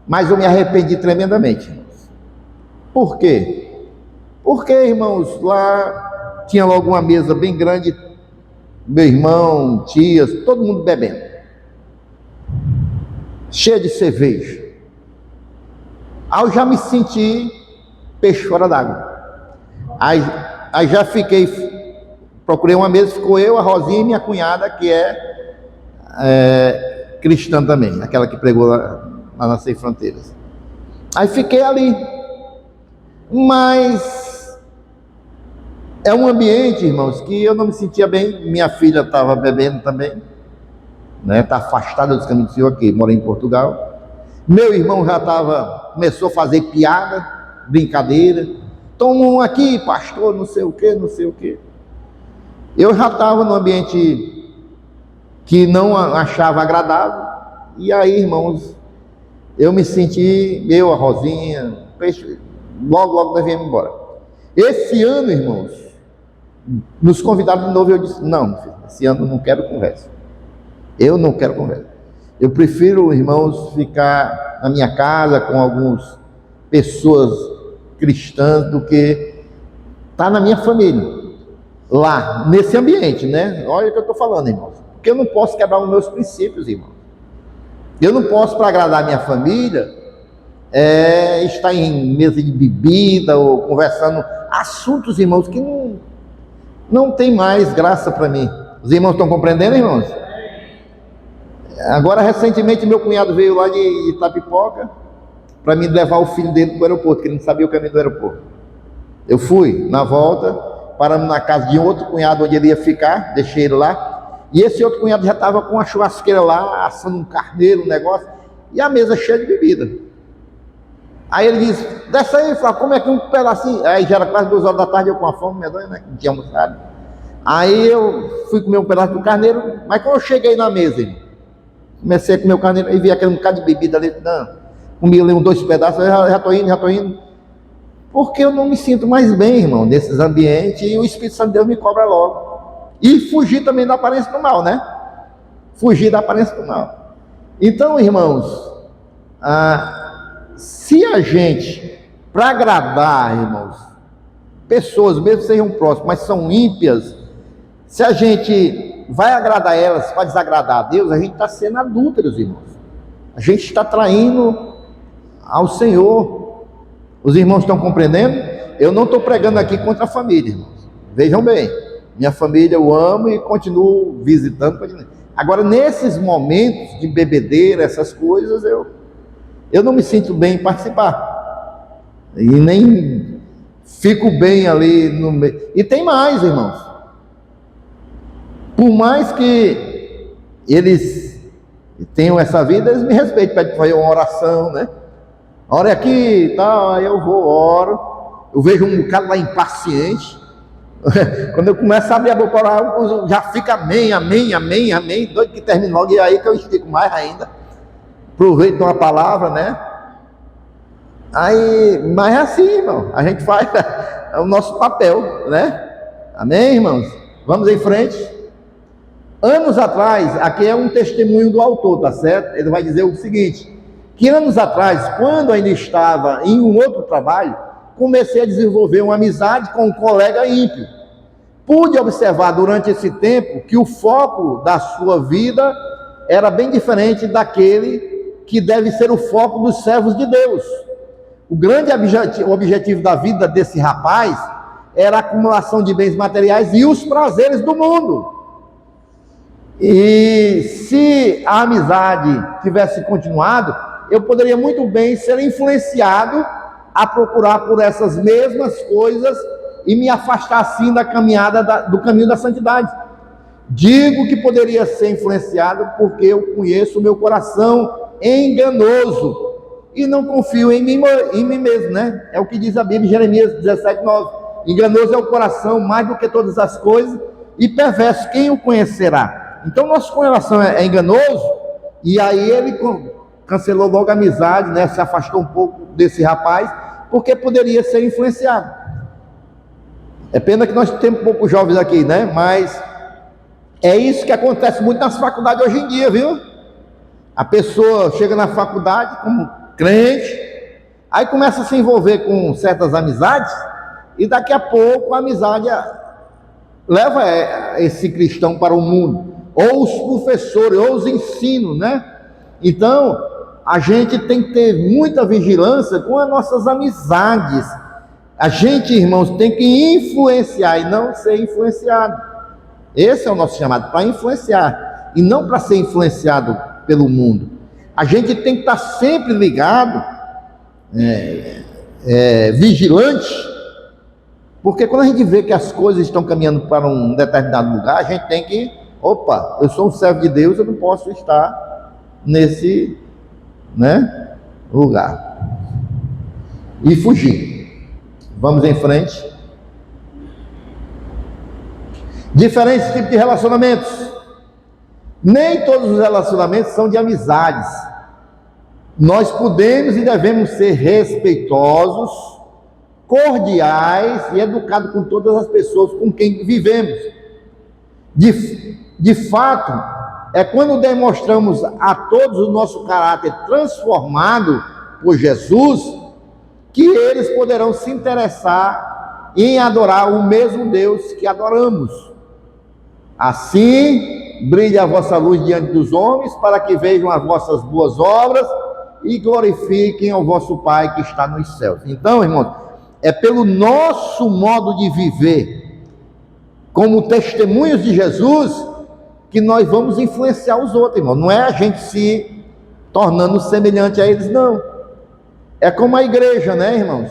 Mas eu me arrependi tremendamente, irmãos. Por quê? Porque, irmãos, lá tinha logo uma mesa bem grande, meu irmão, tias, todo mundo bebendo, cheia de cerveja. Aí eu já me senti peixe fora d'água. Aí já procurei uma mesa, ficou eu, a Rosinha e minha cunhada, que é cristã também, aquela que pregou lá na Sem Fronteiras. Aí fiquei ali, mas é um ambiente, irmãos, que eu não me sentia bem. Minha filha estava bebendo também, né? Está afastada dos caminhos do Senhor, aqui, mora em Portugal. Meu irmão já começou a fazer piada, brincadeira. Toma um aqui, pastor, não sei o que, não sei o que. Eu já estava num ambiente que não achava agradável. E aí, irmãos, eu me senti, a Rosinha, logo nós viemos embora. Esse ano, irmãos, nos convidaram de novo e eu disse: não, filho, esse ano eu não quero conversa. Eu não quero conversa. Eu prefiro, irmãos, ficar na minha casa com algumas pessoas cristãs do que estar na minha família, lá, nesse ambiente, né? Olha o que eu estou falando, irmãos. Porque eu não posso quebrar os meus princípios, irmãos. Eu não posso, para agradar a minha família, estar em mesa de bebida ou conversando assuntos, irmãos, que não tem mais graça para mim. Os irmãos estão compreendendo, irmãos? Agora, recentemente, meu cunhado veio lá de Itapipoca para me levar o filho dele para o aeroporto, que ele não sabia o caminho do aeroporto. Eu fui, na volta, paramos na casa de um outro cunhado onde ele ia ficar, deixei ele lá, e esse outro cunhado já estava com a churrasqueira lá, assando um carneiro, um negócio, e a mesa cheia de bebida. Aí ele disse: desce aí, Flávio, como é que um pedacinho? Aí já era quase 2 horas da tarde, eu com a fome medonha, né, que não tinha almoçado. Aí eu fui comer um pedaço do carneiro, mas quando eu cheguei na mesa, comecei a comer o carneiro, e vi aquele bocado de bebida ali. Não, comi ali 2 pedaços, eu já estou indo, já estou indo. Porque eu não me sinto mais bem, irmão, nesses ambientes, e o Espírito Santo de Deus me cobra logo. E fugir também da aparência do mal, né? Fugir da aparência do mal. Então, irmãos, se a gente, para agradar, irmãos, pessoas, mesmo que sejam próximas, mas são ímpias, se a gente vai agradar elas para desagradar a Deus, a gente está sendo adúlteros, irmãos. A gente está traindo ao Senhor. Os irmãos estão compreendendo? Eu não estou pregando aqui contra a família, irmãos. Vejam bem, minha família eu amo e continuo visitando. Agora, nesses momentos de bebedeira, essas coisas, eu não me sinto bem em participar. E nem fico bem ali no meio. E tem mais, irmãos. Por mais que eles tenham essa vida, eles me respeitam, pedem para fazer uma oração, né? Ore aqui e tal, aí eu vou, oro. Eu vejo um bocado lá impaciente. Quando eu começo a abrir a boca para orar, já fica amém, amém, amém, amém, doido que termine logo, e aí que eu estico mais ainda. Aproveito uma palavra, né? Aí, mas é assim, irmão, a gente faz é o nosso papel, né? Amém, irmãos? Vamos em frente. Anos atrás, aqui é um testemunho do autor, tá certo? Ele vai dizer o seguinte, que anos atrás, quando ainda estava em um outro trabalho, comecei a desenvolver uma amizade com um colega ímpio. Pude observar durante esse tempo que o foco da sua vida era bem diferente daquele que deve ser o foco dos servos de Deus. O grande objetivo da vida desse rapaz era a acumulação de bens materiais e os prazeres do mundo. E se a amizade tivesse continuado, eu poderia muito bem ser influenciado a procurar por essas mesmas coisas e me afastar assim da caminhada do caminho da santidade. Digo que poderia ser influenciado porque eu conheço o meu coração enganoso e não confio em mim mesmo, né? É o que diz a Bíblia em Jeremias 17:9. Enganoso é o coração mais do que todas as coisas e perverso, quem o conhecerá? Então nosso coração é enganoso, e aí ele cancelou logo a amizade, né? Se afastou um pouco desse rapaz, porque poderia ser influenciado. É pena que nós temos poucos jovens aqui, né? Mas é isso que acontece muito nas faculdades hoje em dia, viu? A pessoa chega na faculdade como crente, aí começa a se envolver com certas amizades, e daqui a pouco a amizade leva esse cristão para o mundo, ou os professores, ou os ensinos, né? Então, a gente tem que ter muita vigilância com as nossas amizades. A gente, irmãos, tem que influenciar e não ser influenciado. Esse é o nosso chamado, para influenciar, e não para ser influenciado pelo mundo. A gente tem que estar sempre ligado, vigilante, porque quando a gente vê que as coisas estão caminhando para um determinado lugar, a gente tem que, opa, eu sou um servo de Deus, eu não posso estar nesse, né, lugar. E fugir. Vamos em frente. Diferentes tipos de relacionamentos. Nem todos os relacionamentos são de amizades. Nós podemos e devemos ser respeitosos, cordiais e educados com todas as pessoas com quem vivemos. De fato, é quando demonstramos a todos o nosso caráter transformado por Jesus, que eles poderão se interessar em adorar o mesmo Deus que adoramos. Assim, brilhe a vossa luz diante dos homens, para que vejam as vossas boas obras e glorifiquem ao vosso Pai que está nos céus. Então, irmãos, é pelo nosso modo de viver, como testemunhos de Jesus, que nós vamos influenciar os outros, irmão. Não é a gente se tornando semelhante a eles, não. É como a igreja, né, irmãos?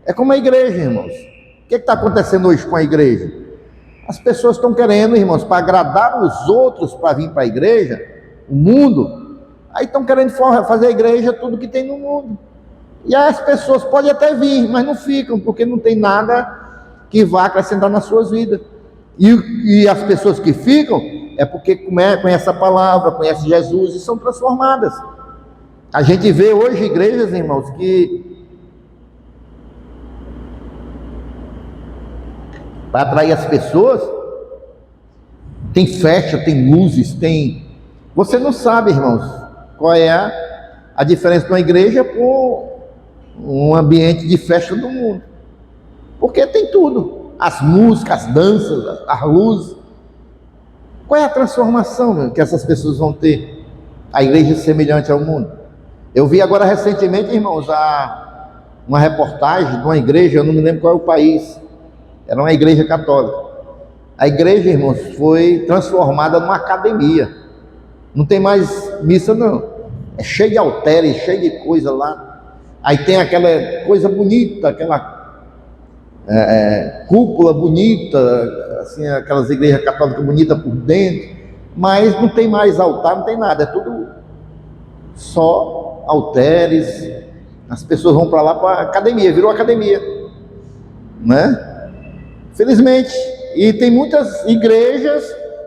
É como a igreja, irmãos. O que está acontecendo hoje com a igreja? As pessoas estão querendo, irmãos, para agradar os outros, para vir para a igreja, o mundo, aí estão querendo fazer a igreja tudo que tem no mundo. E aí as pessoas podem até vir, mas não ficam, porque não tem nada que vá acrescentar nas suas vidas. E as pessoas que ficam, é porque conhecem a palavra, conhecem Jesus e são transformadas. A gente vê hoje igrejas, irmãos, que para atrair as pessoas, tem festa, tem luzes, tem... Você não sabe, irmãos, qual é a diferença de uma igreja com um ambiente de festa do mundo. Porque tem tudo. As músicas, as danças, as luzes. Qual é a transformação, meu, que essas pessoas vão ter? A igreja semelhante ao mundo. Eu vi agora recentemente, irmãos, uma reportagem de uma igreja, eu não me lembro qual é o país, era uma igreja católica. A igreja, irmãos, foi transformada numa academia. Não tem mais missa, não. É cheio de altares, cheio de coisa lá. Aí tem aquela coisa bonita, aquela cúpula bonita, assim, aquelas igrejas católicas bonitas por dentro. Mas não tem mais altar, não tem nada. É tudo só altares. As pessoas vão para lá para academia, virou academia, né? Felizmente. E tem muitas igrejas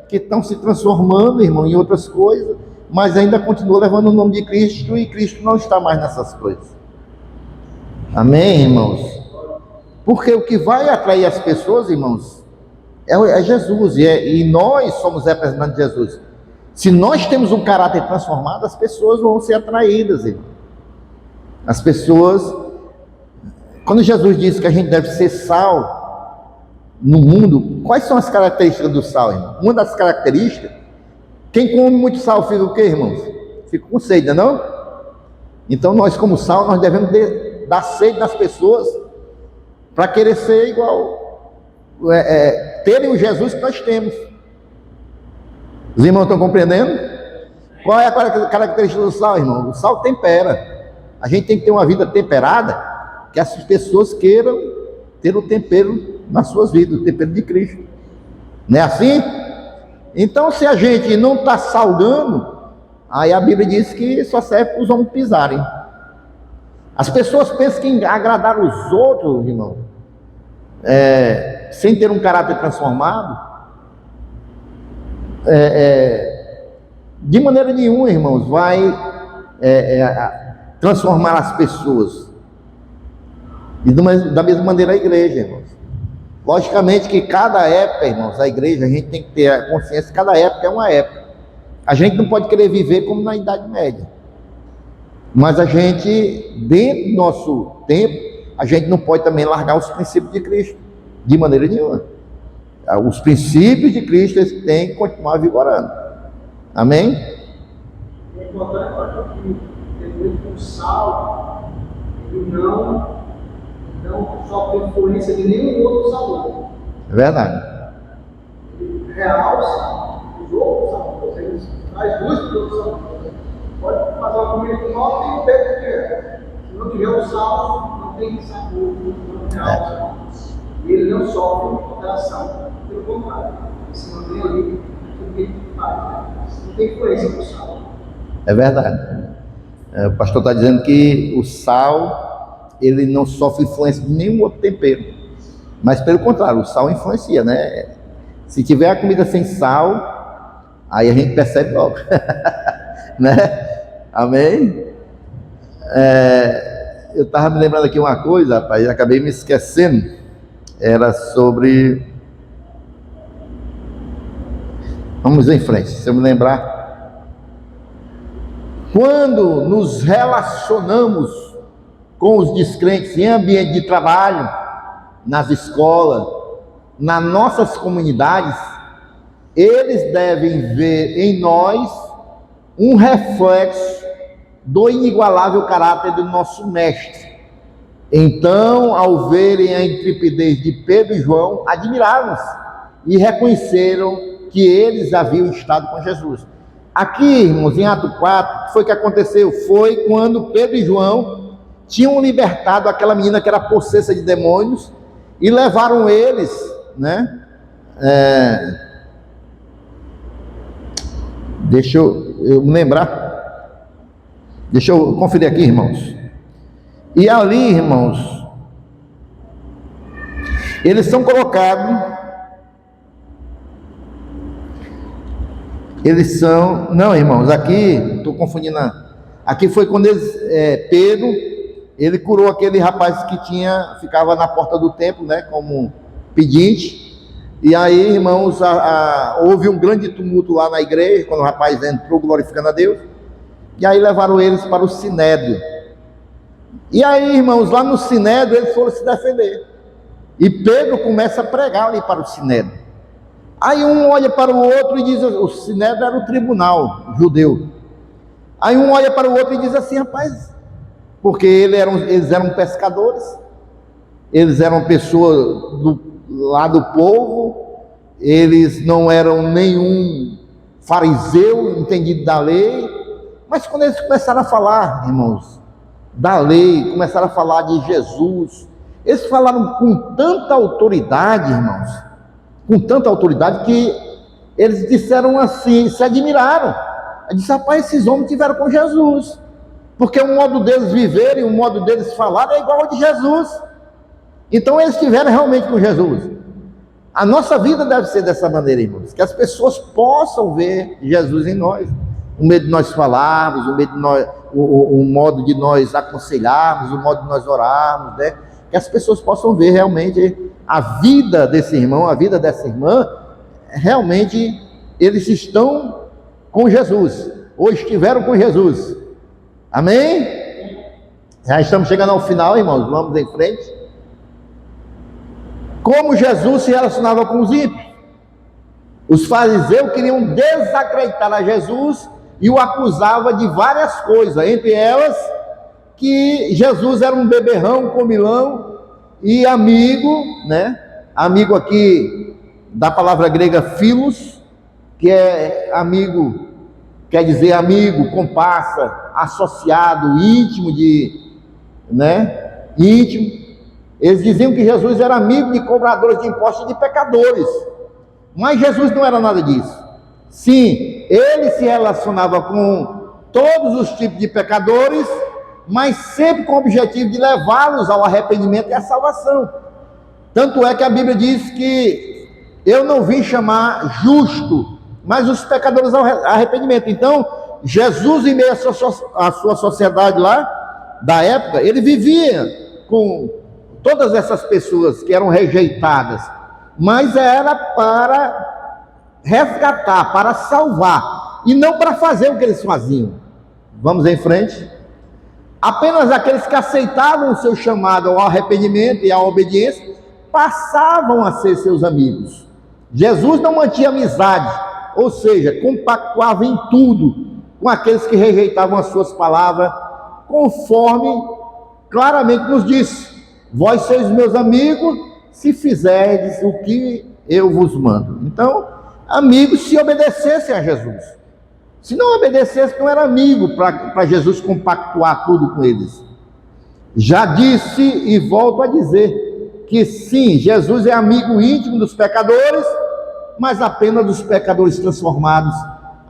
que estão se transformando, irmão, em outras coisas, mas ainda continua levando o nome de Cristo, e Cristo não está mais nessas coisas. Amém, irmãos? Porque o que vai atrair as pessoas, irmãos, é Jesus, e nós somos representantes de Jesus. Se nós temos um caráter transformado, as pessoas vão ser atraídas, irmão. As pessoas, quando Jesus disse que a gente deve ser sal no mundo, quais são as características do sal, irmão? Uma das características, quem come muito sal fica o quê, irmãos? Fica com sede, não? Então nós, como sal, nós devemos dar sede nas pessoas para querer ser igual, terem o Jesus que nós temos. Os irmãos estão compreendendo? Qual é a característica do sal, irmão? O sal tempera. A gente tem que ter uma vida temperada, que as pessoas queiram ter o tempero nas suas vidas, o tempero de Cristo. Não é assim? Então, se a gente não está salgando, aí a Bíblia diz que só serve para os homens pisarem. As pessoas pensam que em agradar os outros, irmão, sem ter um caráter transformado, de maneira nenhuma, irmãos, vai transformar as pessoas. E da mesma maneira a igreja, irmãos. Logicamente que cada época, irmãos, a igreja, a gente tem que ter a consciência que cada época é uma época. A gente não pode querer viver como na Idade Média. Mas a gente, dentro do nosso tempo, a gente não pode também largar os princípios de Cristo, de maneira nenhuma. Os princípios de Cristo, eles têm que continuar vigorando. Amém? É importante que o sal, ele não sofre influência de nenhum outro sabor. É verdade. Ele realça os outros sabores, ele traz luz para os outros sabores. Pode fazer uma comida com nós e não tem o que é. Se não tiver o sal, não tem sabor, não realça. E ele não sofre alteração. Pelo contrário, ele se mantém ali tudo que ele faz. Não tem influência do sal. É verdade. O pastor está dizendo que o sal, ele não sofre influência de nenhum outro tempero. Mas pelo contrário, o sal influencia, né? Se tiver a comida sem sal, aí a gente percebe logo. Né? Amém? Eu estava me lembrando aqui uma coisa, rapaz, acabei me esquecendo. Era sobre... Vamos em frente, se eu me lembrar. Quando nos relacionamos com os descrentes em ambiente de trabalho, nas escolas, nas nossas comunidades, eles devem ver em nós um reflexo do inigualável caráter do nosso mestre. Então, ao verem a intrepidez de Pedro e João, admiraram-se e reconheceram que eles haviam estado com Jesus. Aqui, irmãos, em Atos 4, o que foi que aconteceu? Foi quando Pedro e João tinham libertado aquela menina que era possessa de demônios e levaram eles, né? Deixa eu me lembrar. Deixa eu conferir aqui, irmãos. E ali, irmãos, eles são colocados... Eles são... Não, irmãos, aqui, estou confundindo Aqui foi quando Pedro, ele curou aquele rapaz que ficava na porta do templo, né, como pedinte. E aí, irmãos, houve um grande tumulto lá na igreja, quando o rapaz entrou glorificando a Deus. E aí levaram eles para o Sinédrio. E aí, irmãos, lá no Sinédrio eles foram se defender. E Pedro começa a pregar ali para o Sinédrio. Aí um olha para o outro e diz, o Sinédrio era o tribunal judeu. Aí um olha para o outro e diz assim, rapaz, porque eles eram pescadores, eles eram pessoas lá do povo, eles não eram nenhum fariseu entendido da lei, mas quando eles começaram a falar, irmãos, da lei, começaram a falar de Jesus, eles falaram com tanta autoridade, irmãos, com tanta autoridade que eles disseram assim, se admiraram. Eles disseram, rapaz, esses homens tiveram com Jesus, porque o modo deles viverem, o modo deles falarem é igual ao de Jesus. Então eles estiveram realmente com Jesus. A nossa vida deve ser dessa maneira, irmãos, que as pessoas possam ver Jesus em nós, o medo de nós falarmos, o medo de nós, o modo de nós aconselharmos, o modo de nós orarmos, né? Que as pessoas possam ver realmente a vida desse irmão, a vida dessa irmã, realmente eles estão com Jesus, ou estiveram com Jesus. Amém? Já estamos chegando ao final, irmãos, vamos em frente. Como Jesus se relacionava com os ímpios? Os fariseus queriam desacreditar a Jesus e o acusava de várias coisas, entre elas que Jesus era um beberrão, comilão e amigo, né? Amigo aqui da palavra grega philos, que é amigo, quer dizer amigo, comparsa, associado, íntimo né? Íntimo. Eles diziam que Jesus era amigo de cobradores de impostos e de pecadores, mas Jesus não era nada disso. Sim, ele se relacionava com todos os tipos de pecadores, mas sempre com o objetivo de levá-los ao arrependimento e à salvação. Tanto é que a Bíblia diz que eu não vim chamar justo, mas os pecadores ao arrependimento. Então, Jesus, em meio à sua sociedade lá, da época, ele vivia com todas essas pessoas que eram rejeitadas, mas era para resgatar, para salvar, e não para fazer o que eles faziam. Vamos em frente. Apenas aqueles que aceitavam o seu chamado ao arrependimento e à obediência passavam a ser seus amigos. Jesus não mantinha amizade, ou seja, compactuava em tudo com aqueles que rejeitavam as suas palavras, conforme claramente nos disse: vós sois meus amigos se fizerdes o que eu vos mando. Então, amigos se obedecessem a Jesus. Se não obedecesse, não era amigo para Jesus compactuar tudo com eles. Já disse e volto a dizer que sim, Jesus é amigo íntimo dos pecadores, mas apenas dos pecadores transformados,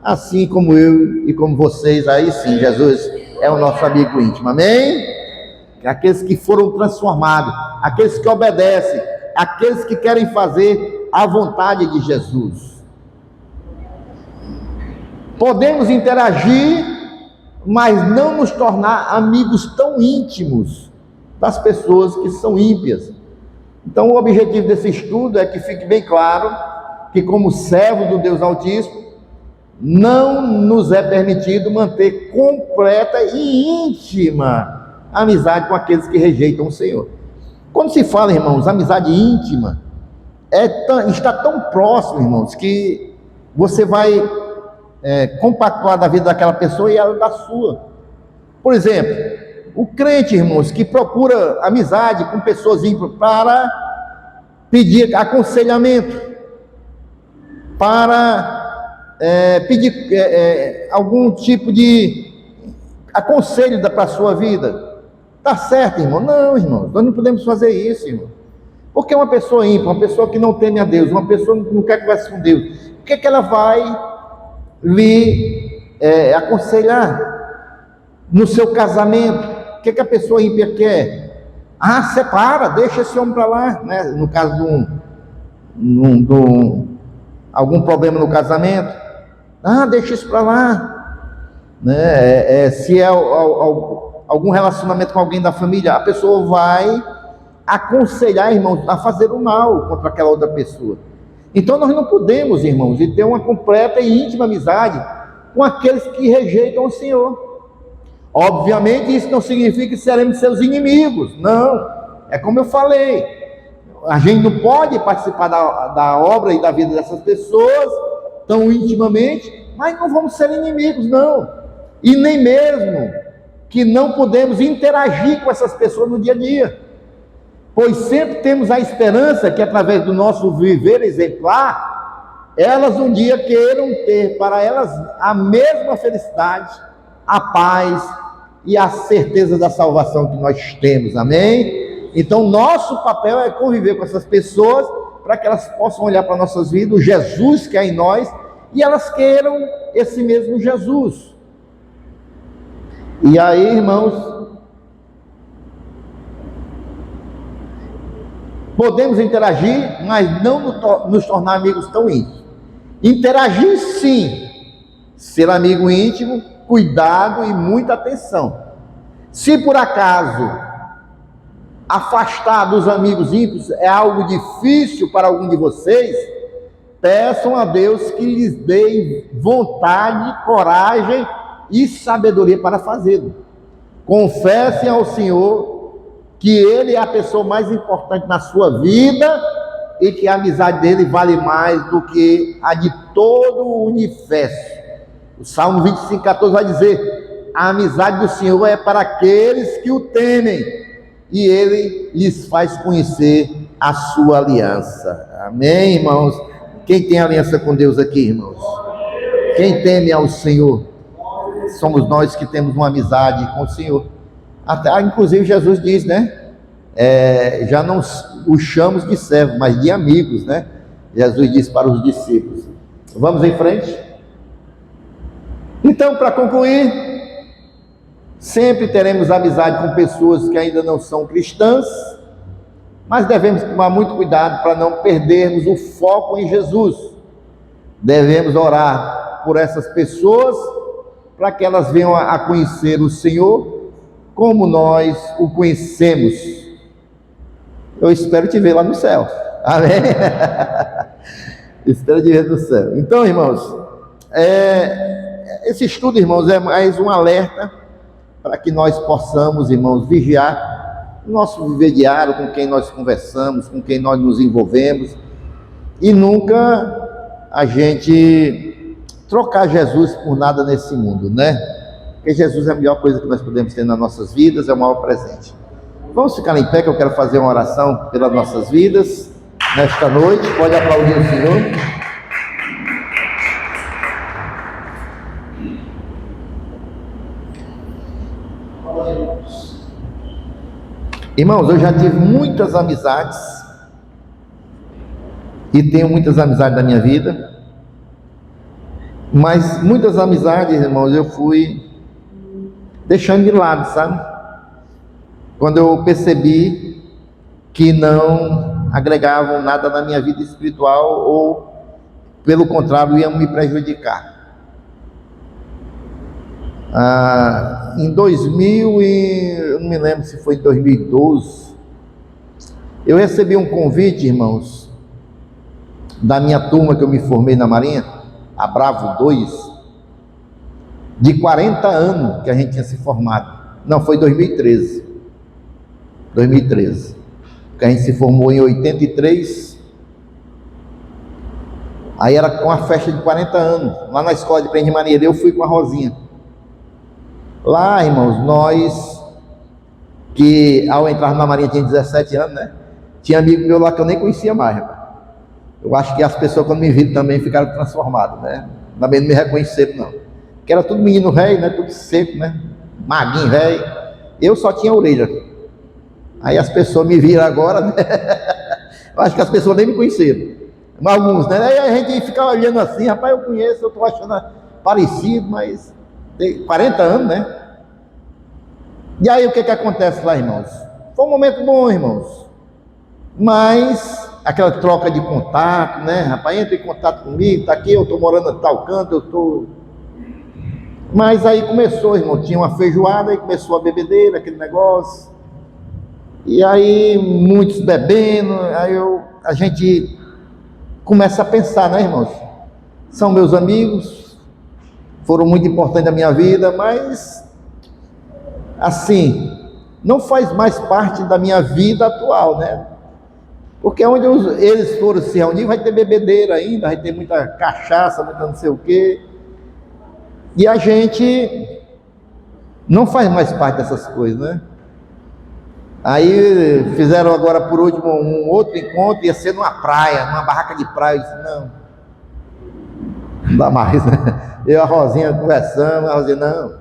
assim como eu e como vocês. Aí sim, Jesus é o nosso amigo íntimo, amém? Aqueles que foram transformados, aqueles que obedecem, aqueles que querem fazer a vontade de Jesus. Podemos interagir, mas não nos tornar amigos tão íntimos das pessoas que são ímpias. Então, o objetivo desse estudo é que fique bem claro que, como servo do Deus Altíssimo, não nos é permitido manter completa e íntima amizade com aqueles que rejeitam o Senhor. Quando se fala, irmãos, amizade íntima, está tão próximo, irmãos, que você vai compactuar da vida daquela pessoa e ela da sua. Por exemplo, o crente, irmãos, que procura amizade com pessoas ímpias para pedir aconselhamento, para pedir algum tipo de aconselho para a sua vida. Está certo, irmão? Não, irmão, nós não podemos fazer isso, irmão. Porque uma pessoa ímpia, uma pessoa que não teme a Deus, uma pessoa que não quer conversar com Deus, o que é que ela vai lhe aconselhar no seu casamento? O que é que a pessoa ímpia quer? Separa, deixa esse homem para lá, né? No caso de algum problema no casamento, deixa isso para lá. né? Se é algum relacionamento com alguém da família, a pessoa vai aconselhar, irmãos, a fazer o mal contra aquela outra pessoa. Então nós não podemos, irmãos, ter uma completa e íntima amizade com aqueles que rejeitam o Senhor. Obviamente isso não significa que seremos seus inimigos, não. É como eu falei, a gente não pode participar da obra e da vida dessas pessoas tão intimamente, mas não vamos ser inimigos, não. E nem mesmo que não podemos interagir com essas pessoas no dia a dia, pois sempre temos a esperança que através do nosso viver exemplar, elas um dia queiram ter para elas a mesma felicidade, a paz e a certeza da salvação que nós temos, amém? Então nosso papel é conviver com essas pessoas para que elas possam olhar para nossas vidas, o Jesus que é em nós, e elas queiram esse mesmo Jesus. E aí, irmãos, podemos interagir, mas não nos tornar amigos tão íntimos. Interagir sim, ser amigo íntimo, cuidado e muita atenção. Se por acaso afastar dos amigos íntimos é algo difícil para algum de vocês, peçam a Deus que lhes dê vontade, coragem e sabedoria para fazê-lo. Confessem ao Senhor que Ele é a pessoa mais importante na sua vida e que a amizade dele vale mais do que a de todo o universo. O Salmo 25:14 vai dizer: a amizade do Senhor é para aqueles que o temem, e Ele lhes faz conhecer a sua aliança. Amém, irmãos? Quem tem aliança com Deus aqui, irmãos? Quem teme ao Senhor? Somos nós que temos uma amizade com o Senhor. Até, inclusive Jesus diz, né? Já não os chamamos de servos, mas de amigos, né? Jesus disse para os discípulos. Vamos em frente? Então, para concluir, sempre teremos amizade com pessoas que ainda não são cristãs, mas devemos tomar muito cuidado para não perdermos o foco em Jesus. Devemos orar por essas pessoas para que elas venham a conhecer o Senhor como nós o conhecemos. Eu espero te ver lá no céu. Amém? Espero te ver no céu. Então, irmãos, esse estudo, irmãos, é mais um alerta para que nós possamos, irmãos, vigiar o nosso viver diário, com quem nós conversamos, com quem nós nos envolvemos, e nunca a gente trocar Jesus por nada nesse mundo, né? Porque Jesus é a melhor coisa que nós podemos ter nas nossas vidas, é o maior presente. Vamos ficar em pé, que eu quero fazer uma oração pelas nossas vidas nesta noite. Pode aplaudir o Senhor. Irmãos, eu já tive muitas amizades e tenho muitas amizades da minha vida, mas muitas amizades, irmãos, eu fui deixando de lado, sabe? Quando eu percebi que não agregavam nada na minha vida espiritual ou, pelo contrário, iam me prejudicar. Em 2000, eu não me lembro se foi em 2012, eu recebi um convite, irmãos, da minha turma que eu me formei na Marinha, a Bravo 2, de 40 anos que a gente tinha se formado. Não, foi 2013, que a gente se formou em 83, aí era uma festa de 40 anos, lá na escola de Prende-Maria, eu fui com a Rosinha. Lá, irmãos, nós, que ao entrar na Marinha tinha 17 anos, né? Tinha amigo meu lá que eu nem conhecia mais, rapaz. Eu acho que as pessoas quando me viram também ficaram transformadas, né? Também não me reconheceram, não. Porque era tudo menino velho, né? Tudo seco, né? Maguinho velho. Eu só tinha orelha. Aí as pessoas me viram agora, né? Eu acho que as pessoas nem me conheceram. Mas alguns, né? Aí a gente ficava olhando assim, rapaz, eu conheço, eu tô achando parecido, mas tem 40 anos, né? E aí o que acontece lá, irmãos? Foi um momento bom, irmãos. Mas aquela troca de contato, né? Rapaz, entra em contato comigo, tá aqui, eu tô morando em tal canto, eu tô Mas aí começou, irmão, tinha uma feijoada, e começou a bebedeira, aquele negócio. E aí muitos bebendo, a gente começa a pensar, né, irmãos? São meus amigos, foram muito importantes na minha vida, mas assim, não faz mais parte da minha vida atual, né? Porque onde eles foram se reunir, vai ter bebedeira ainda, vai ter muita cachaça, muita não sei o quê. E a gente não faz mais parte dessas coisas, né? Aí fizeram agora por último um outro encontro, ia ser numa praia, numa barraca de praia. Eu disse, não dá mais, né? Eu e a Rosinha conversando, a Rosinha, não,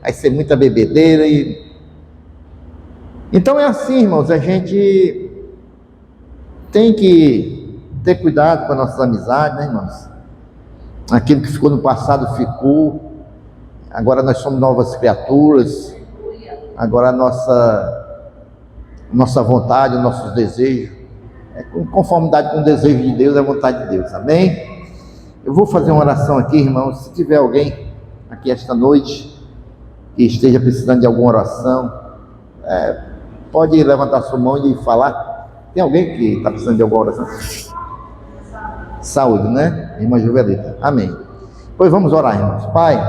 vai ser muita bebedeira. Então é assim, irmãos, a gente tem que ter cuidado com as nossas amizades, né, irmãos? Aquilo que ficou no passado ficou, agora nós somos novas criaturas, agora a nossa vontade, os nossos desejos, é com conformidade com o desejo de Deus, é a vontade de Deus, amém? Eu vou fazer uma oração aqui, irmãos. Se tiver alguém aqui esta noite que esteja precisando de alguma oração, pode levantar sua mão e falar. Tem alguém que está precisando de alguma oração? Saúde, né? Irmã Juvelita, amém. Pois vamos orar, irmãos. Pai,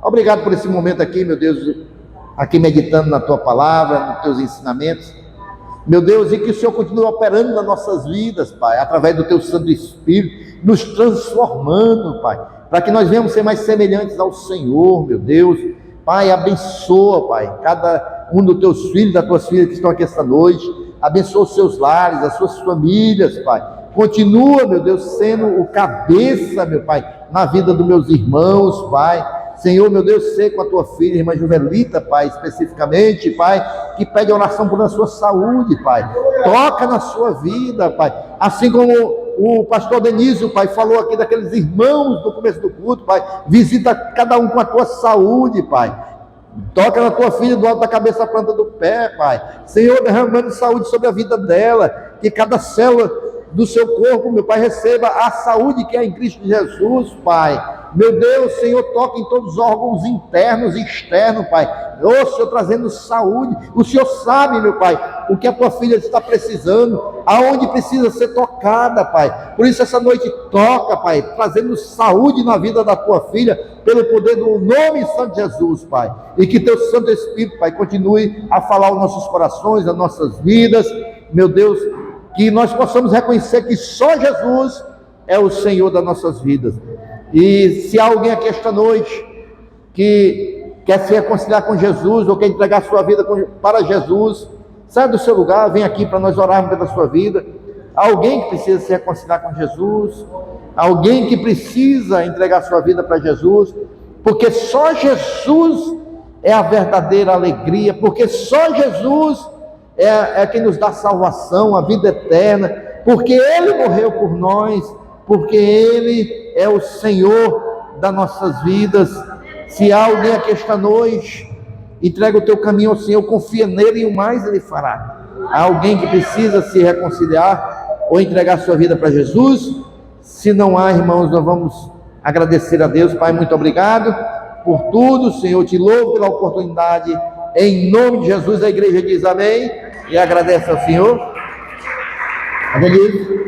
obrigado por esse momento aqui, meu Deus, aqui meditando na Tua Palavra, nos Teus ensinamentos, meu Deus, e que o Senhor continue operando nas nossas vidas, Pai, através do Teu Santo Espírito, nos transformando, Pai, para que nós venhamos ser mais semelhantes ao Senhor, meu Deus. Pai, abençoa, Pai, cada um dos Teus filhos, das Tuas filhas que estão aqui esta noite, abençoa os seus lares, as suas famílias, Pai. Continua, meu Deus, sendo o cabeça, meu Pai, na vida dos meus irmãos, Pai. Senhor, meu Deus, sei com a Tua filha, irmã Juvelita, Pai, especificamente, Pai, que pede oração por a sua saúde, Pai. Toca na sua vida, Pai. Assim como o pastor Denísio, Pai, falou aqui daqueles irmãos no começo do culto, Pai. Visita cada um com a Tua saúde, Pai. Toca na Tua filha do alto da cabeça à planta do pé, Pai. Senhor, derramando saúde sobre a vida dela, que cada célula do seu corpo, meu Pai, receba a saúde que é em Cristo Jesus, Pai. Meu Deus, Senhor, toque em todos os órgãos internos e externos, Pai. Ô, Senhor, trazendo saúde. O Senhor sabe, meu Pai, o que a Tua filha está precisando, aonde precisa ser tocada, Pai. Por isso essa noite toca, Pai, trazendo saúde na vida da Tua filha, pelo poder do nome santo de Jesus, Pai. E que Teu Santo Espírito, Pai, continue a falar aos nossos corações, às nossas vidas, meu Deus, que nós possamos reconhecer que só Jesus é o Senhor das nossas vidas. E se há alguém aqui esta noite que quer se reconciliar com Jesus, ou quer entregar sua vida para Jesus, sai do seu lugar, vem aqui para nós orarmos pela sua vida. Alguém que precisa se reconciliar com Jesus, alguém que precisa entregar sua vida para Jesus, porque só Jesus é a verdadeira alegria, porque só Jesus é quem nos dá salvação, a vida eterna, porque Ele morreu por nós, porque Ele é o Senhor das nossas vidas. Se há alguém aqui esta noite, entrega o teu caminho ao Senhor, confia nele e o mais Ele fará. Há alguém que precisa se reconciliar ou entregar sua vida para Jesus? Se não há, irmãos, nós vamos agradecer a Deus. Pai, muito obrigado por tudo, Senhor, te louvo pela oportunidade, em nome de Jesus. A igreja diz amém e agradece ao Senhor. Amém.